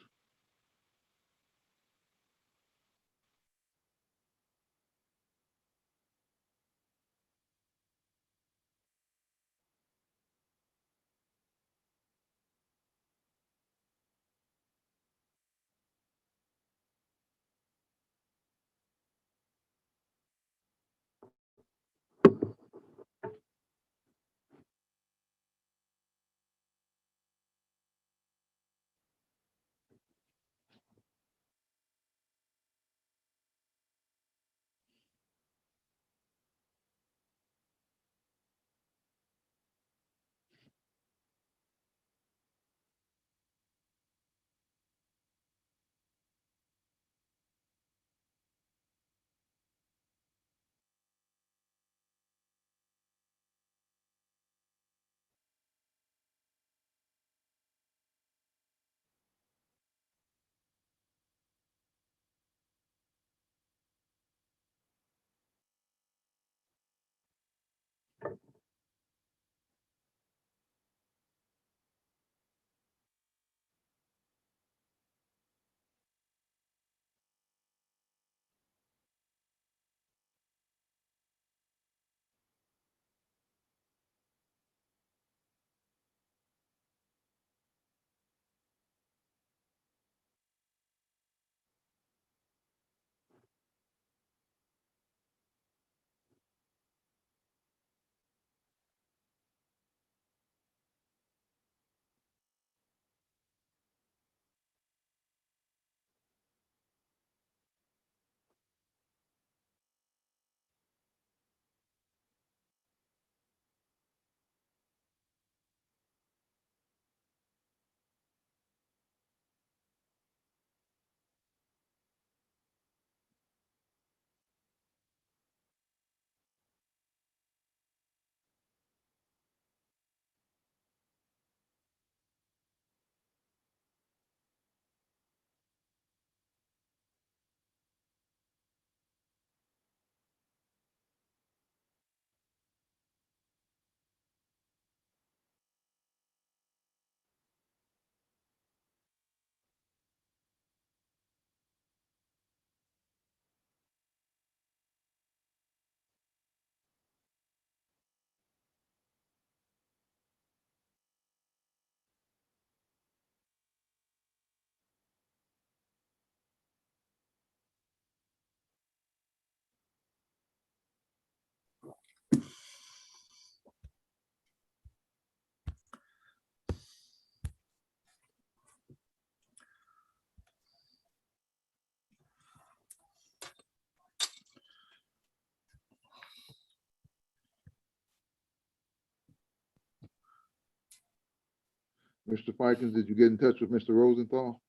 Mr. Fikens, did you get in touch with Mr. Rosenthal?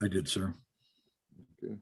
I did, sir. Okay.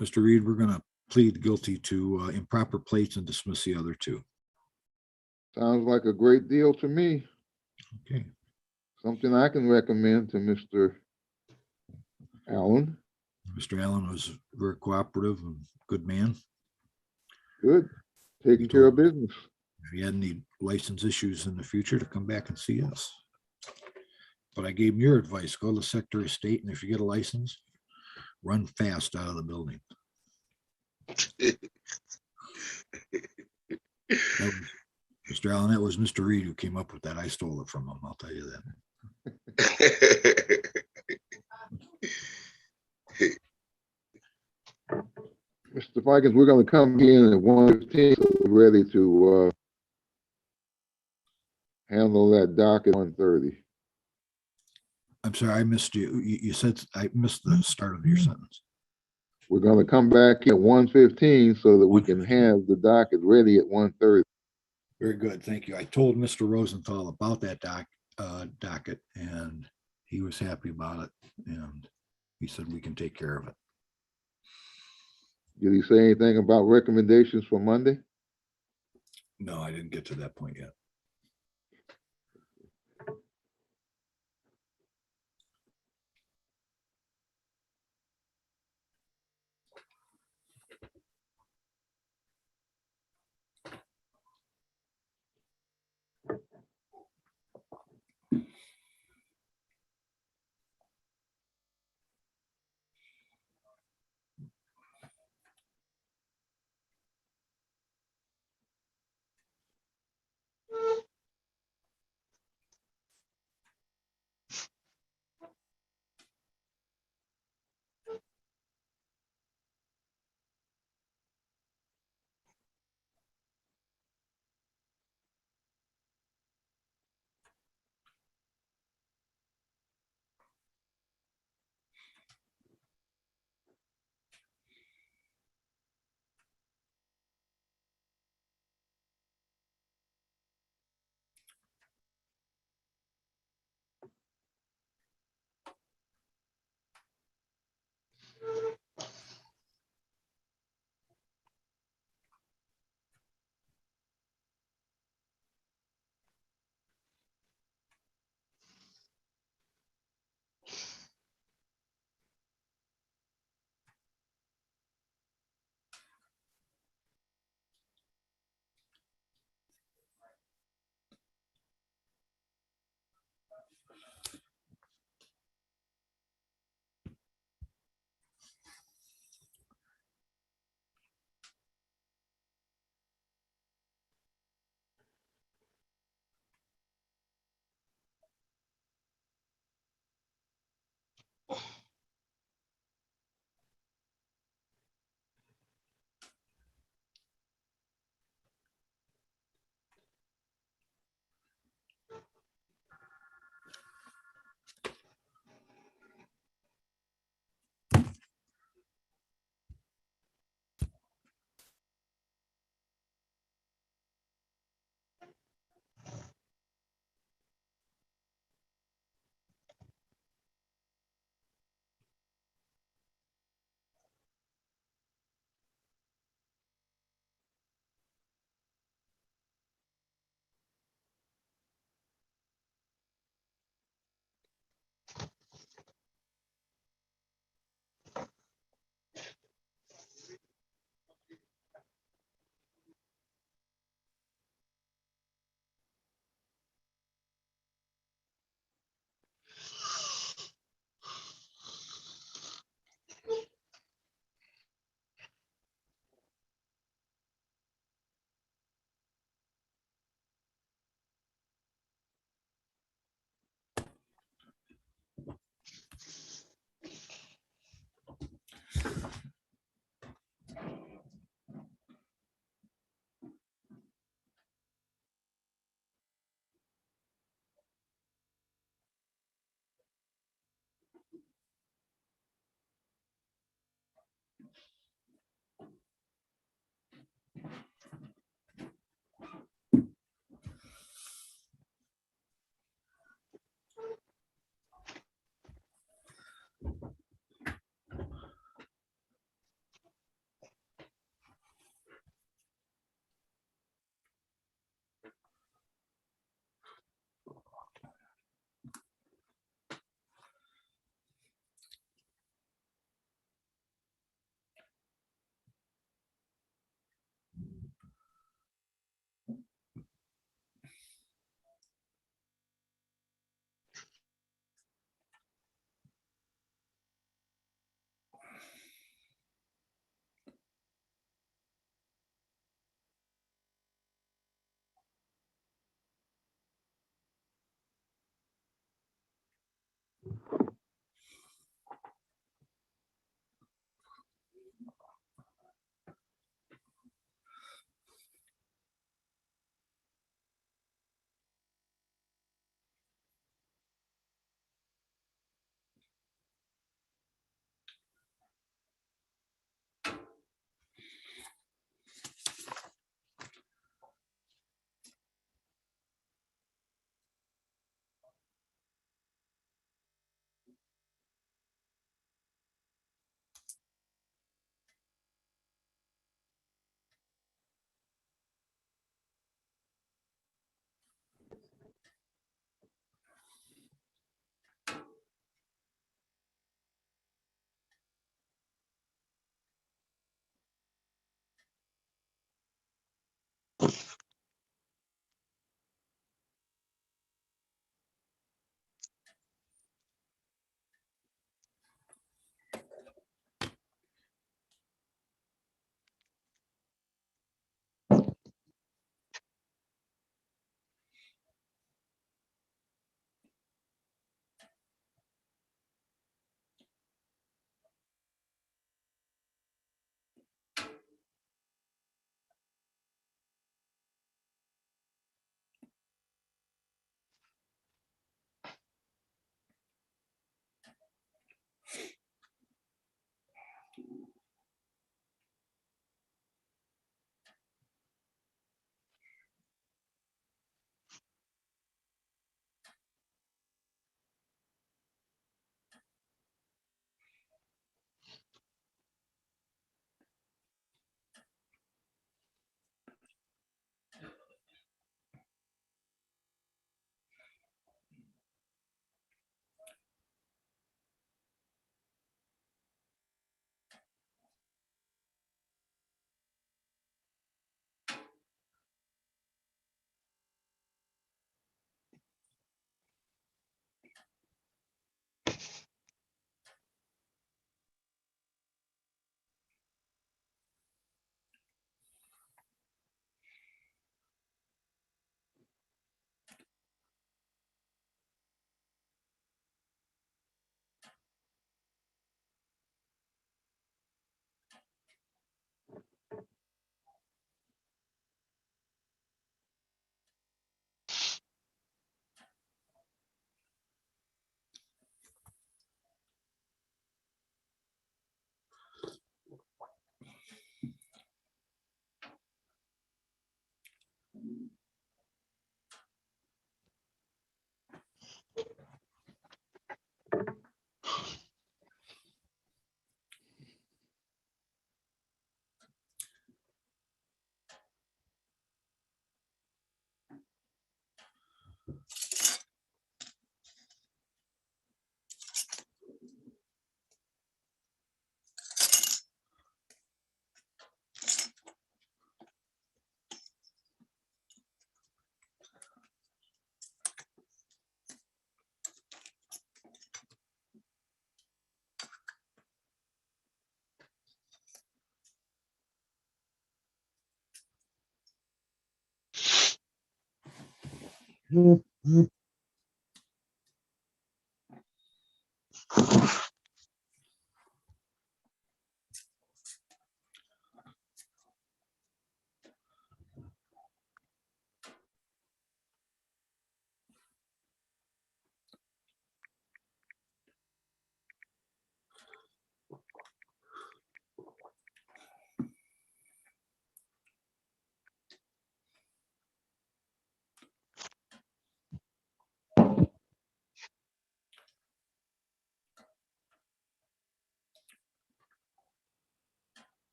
Mr. Reed, we're gonna plead guilty to improper plates and dismiss the other two. Sounds like a great deal to me. Okay. Something I can recommend to Mr. Allen. Mr. Allen was very cooperative and good man. Good. Taking care of business. If he had any license issues in the future, to come back and see us. But I gave him your advice, go to the Secretary of State, and if you get a license, run fast out of the building. Mr. Allen, that was Mr. Reed who came up with that. I stole it from him, I'll tell you that. Mr. Fikens, we're going to come in at 1:15, so we're ready to handle that doc at 1:30. I'm sorry, I missed you. You said, I missed the start of your sentence. We're going to come back at 1:15 so that we can have the docket ready at 1:30. Very good, thank you. I told Mr. Rosenthal about that docket, and he was happy about it, and he said we can take care of it. Did he say anything about recommendations for Monday? No, I didn't get to that point yet.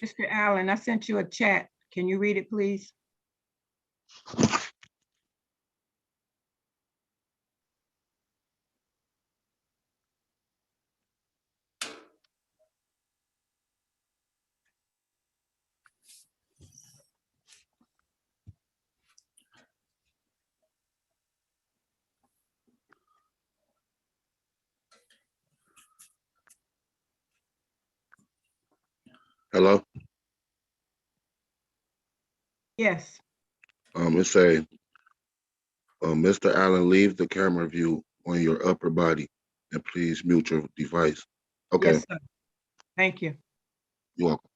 Mr. Allen, I sent you a chat. Can you read it, please? Hello? Yes. It say, Mr. Allen, leave the camera view on your upper body and please mute your device. Okay, Yes, sir. Thank you. you're welcome.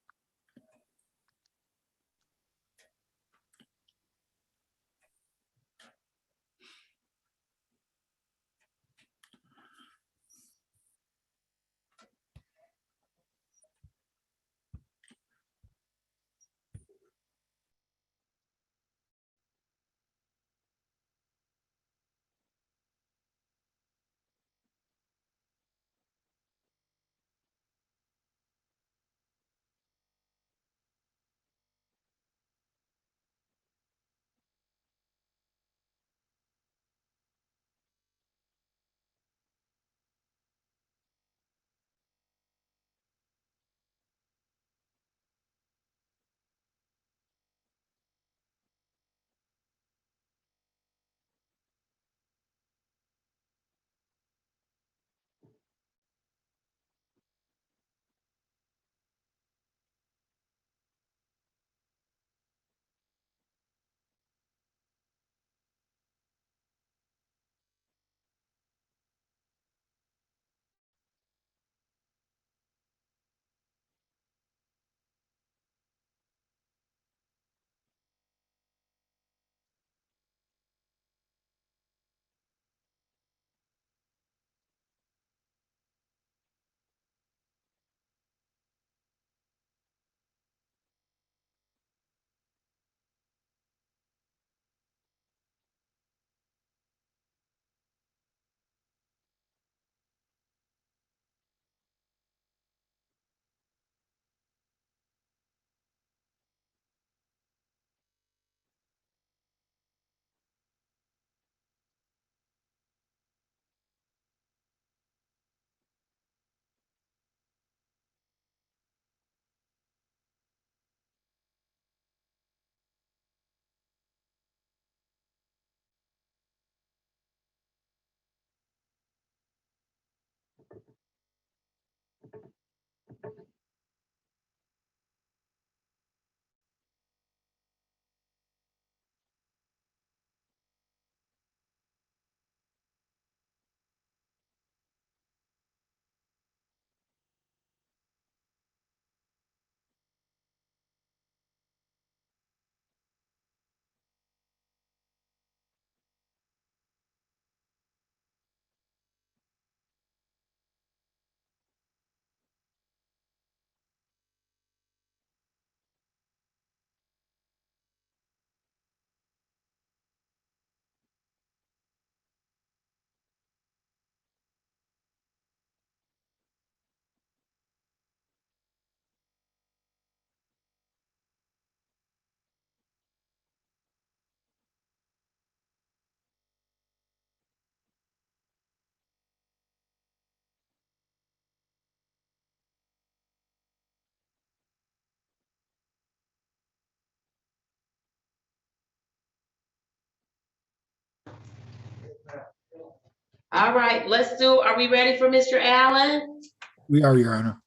All right, are we ready for Mr. Allen? We are, Your Honor.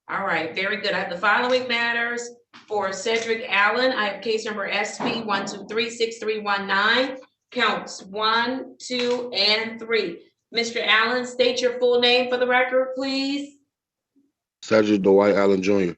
All right, very good. I have the following matters for Cedric Allen. I have case number SP 1236319, counts 1, 2, and 3. Mr. Allen, state your full name for the record, please. Cedric Dwight Allen Jr.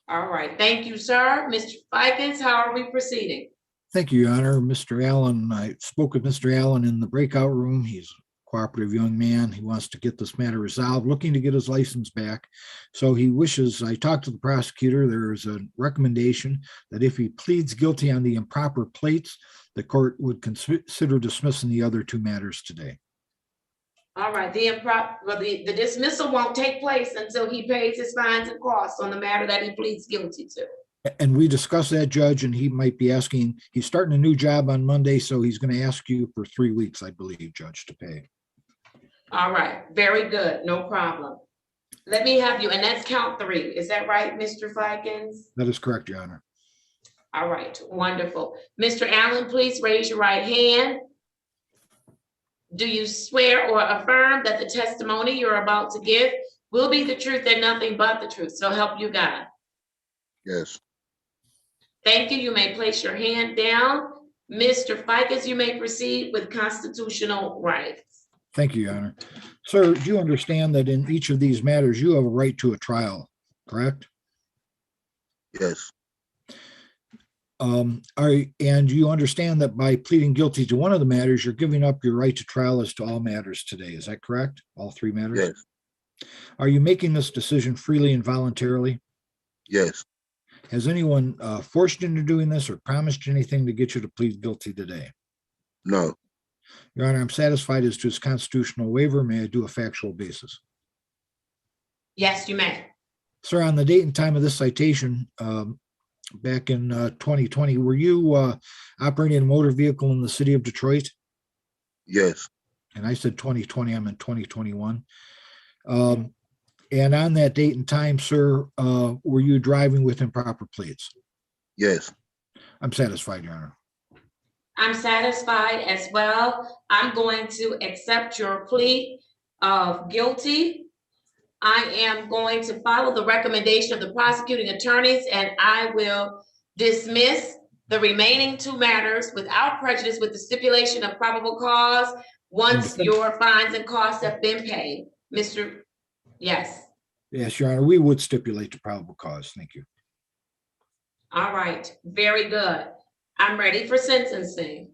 All right, thank you, sir. Mr. Fikens, how are we proceeding? Thank you, Your Honor. Mr. Allen, I spoke with Mr. Allen in the breakout room. He's a cooperative young man. He wants to get this matter resolved, looking to get his license back. So he wishes, I talked to the prosecutor, there is a recommendation that if he pleads guilty on the improper plates, the court would consider dismissing the other 2 matters today. All right, the dismissal won't take place until he pays his fines and costs on the matter that he pleads guilty to. And we discussed that, Judge, and he might be asking, he's starting a new job on Monday, so he's going to ask you for 3 weeks, I believe, Judge, to pay. All right, very good, no problem. Let me have you, and that's count 3. Is that right, Mr. Fikens? That is correct, Your Honor. All right, wonderful. Mr. Allen, please raise your right hand. Do you swear or affirm that the testimony you're about to give will be the truth and nothing but the truth? So help you God. Yes. Thank you. You may place your hand down. Mr. Fikens, you may proceed with constitutional rights. Thank you, Your Honor. Sir, do you understand that in each of these matters, you have a right to a trial, correct? Yes. And you understand that by pleading guilty to one of the matters, you're giving up your right to trial as to all matters today. Is that correct? All 3 matters? Yes. Are you making this decision freely and voluntarily? Yes. Has anyone forced you into doing this or promised you anything to get you to plead guilty today? No. Your Honor, I'm satisfied as to his constitutional waiver. May I do a factual basis? Yes, you may. Sir, on the date and time of this citation, back in 2020, were you operating a motor vehicle in the city of Detroit? Yes. And I said 2020, I'm in 2021. And on that date and time, sir, were you driving with improper plates? Yes. I'm satisfied, Your Honor. I'm satisfied as well. I'm going to accept your plea of guilty. I am going to follow the recommendation of the prosecuting attorneys, and I will dismiss the remaining 2 matters without prejudice with the stipulation of probable cause once your fines and costs have been paid. Mr. Yes. Yes, Your Honor, we would stipulate the probable cause. Thank you. All right, very good. I'm ready for sentencing.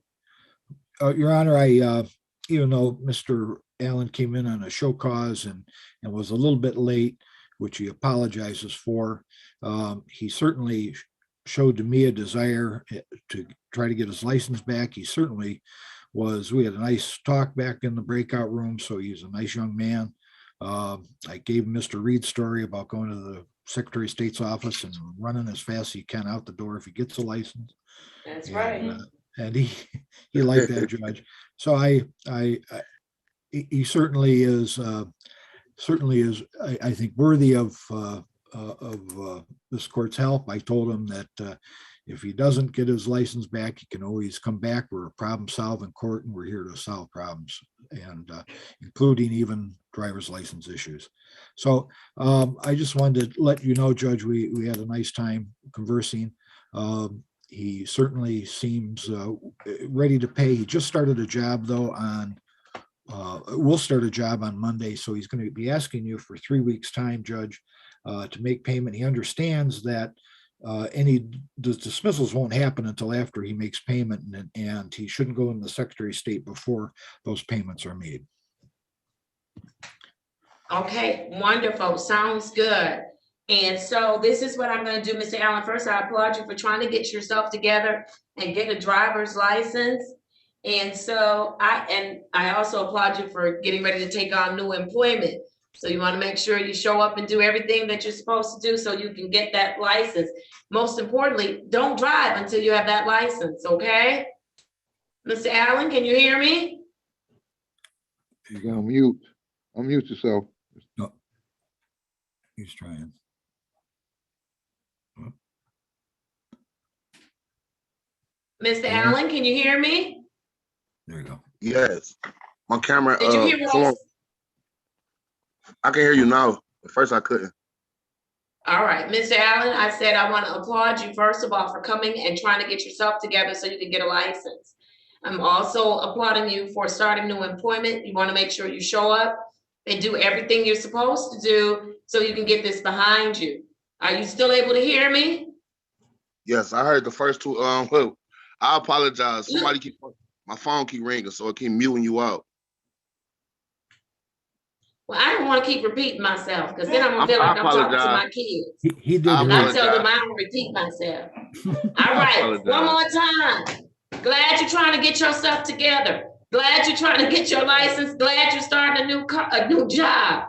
Your Honor, I even though Mr. Allen came in on a show cause and was a little bit late, which he apologizes for, he certainly showed to me a desire to try to get his license back. He certainly was. We had a nice talk back in the breakout room, so he's a nice young man. I gave Mr. Reed's story about going to the Secretary of State's office and running as fast as he can out the door if he gets a license. That's right. And he liked that, Judge. So he certainly is I think worthy of this court's help. I told him that if he doesn't get his license back, he can always come back. We're a problem solving court, and we're here to solve problems, and including even driver's license issues. So I just wanted to let you know, Judge, we had a nice time conversing. He certainly seems ready to pay. He just started a job though we'll start a job on Monday. So he's going to be asking you for 3 weeks time, Judge, to make payment. He understands that any dismissals won't happen until after he makes payment, and he shouldn't go in the Secretary of State before those payments are made. Okay, wonderful. Sounds good. And so this is what I'm going to do, Mr. Allen. First, I applaud you for trying to get yourself together and get a driver's license. And so I also applaud you for getting ready to take on new employment. So you want to make sure you show up and do everything that you're supposed to do so you can get that license. Most importantly, don't drive until you have that license, okay? Mr. Allen, can you hear me? You got mute. Unmute yourself. No, he's trying. Mr. Allen, can you hear me? There you go. Yes. My camera, Did you hear what I someone, said? I can hear you now. At first I couldn't. All right, Mr. Allen, I said I want to applaud you, first of all, for coming and trying to get yourself together so you can get a license. I'm also applauding you for starting new employment. You want to make sure you show up and do everything you're supposed to do so you can get this behind you. Are you still able to hear me? Yes, I heard the first two. Well, I apologize. My phone keep ringing, so it keep muting you out. Well, I don't want to keep repeating myself because then I'm gonna feel like I'm talking to my kids. He did. I And I hear. tell them apologize. I don't repeat myself. All I right, one apologize. more time. Glad you're trying to get yourself together. Glad you're trying to get your license. Glad you're starting a new job.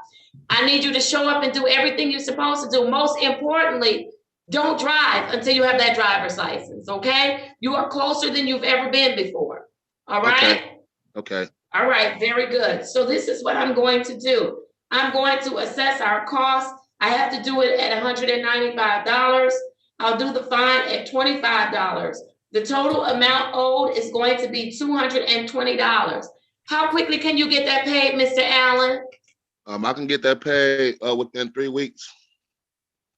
I need you to show up and do everything you're supposed to do. Most importantly, don't drive until you have that driver's license, okay? You are closer than you've ever been before, all right? Okay. All right, very good. So this is what I'm going to do. I'm going to assess our costs. I have to do it at $195. I'll do the fine at $25. The total amount owed is going to be $220. How quickly can you get that paid, Mr. Allen? I can get that paid within 3 weeks.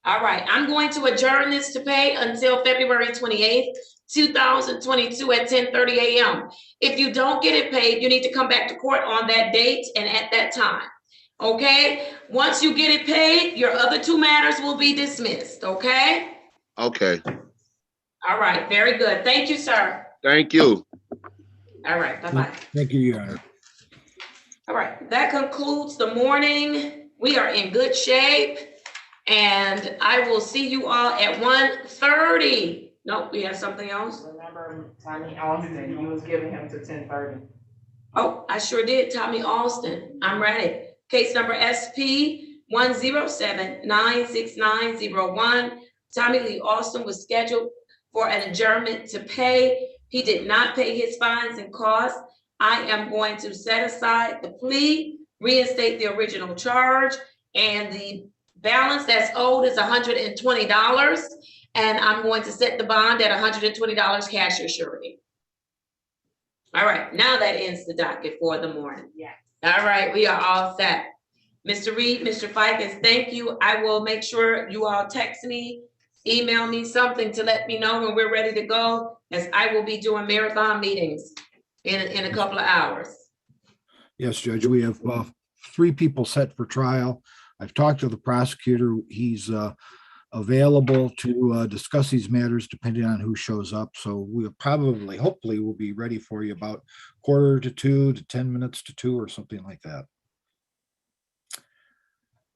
All right, I'm going to adjourn this to pay until February 28th, 2022 at 10:30 a.m. If you don't get it paid, you need to come back to court on that date and at that time. Okay? Once you get it paid, your other two matters will be dismissed. Okay? Okay. All right, very good. Thank you, sir. Thank you. All right, bye-bye. Thank you, Your Honor. All right, that concludes the morning. We are in good shape. And I will see you all at 1:30. Nope, we have something else. Remember Tommy Austin, you was giving him to 10:30. Oh, I sure did. Tommy Austin. I'm ready. Case number SP 107-96901. Tommy Lee Austin was scheduled for an adjournment to pay. He did not pay his fines and costs. I am going to set aside the plea, reinstate the original charge, and the balance that's owed is $120. And I'm going to set the bond at $120 cash or surety. All right, now that ends the docket for the morning. Yeah. All right, we are all set. Mr. Reed, Mr. Fikes, thank you. I will make sure you all text me, email me something to let me know when we're ready to go, as I will be doing marathon meetings in a couple of hours. Yes, Judge, we have 3 people set for trial. I've talked to the prosecutor. He's available to discuss these matters depending on who shows up. So we'll probably, hopefully, we'll be ready for you about 1:45 to 10 minutes to 2 or something like that.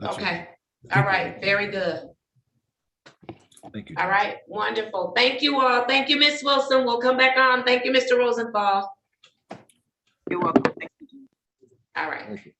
That's Okay. All right. Very good. Thank you. All right. Wonderful. Thank you all. Thank you, Ms. Wilson. We'll come back on. Thank you, Mr. Rosenthal. You're welcome. All right. Thank you.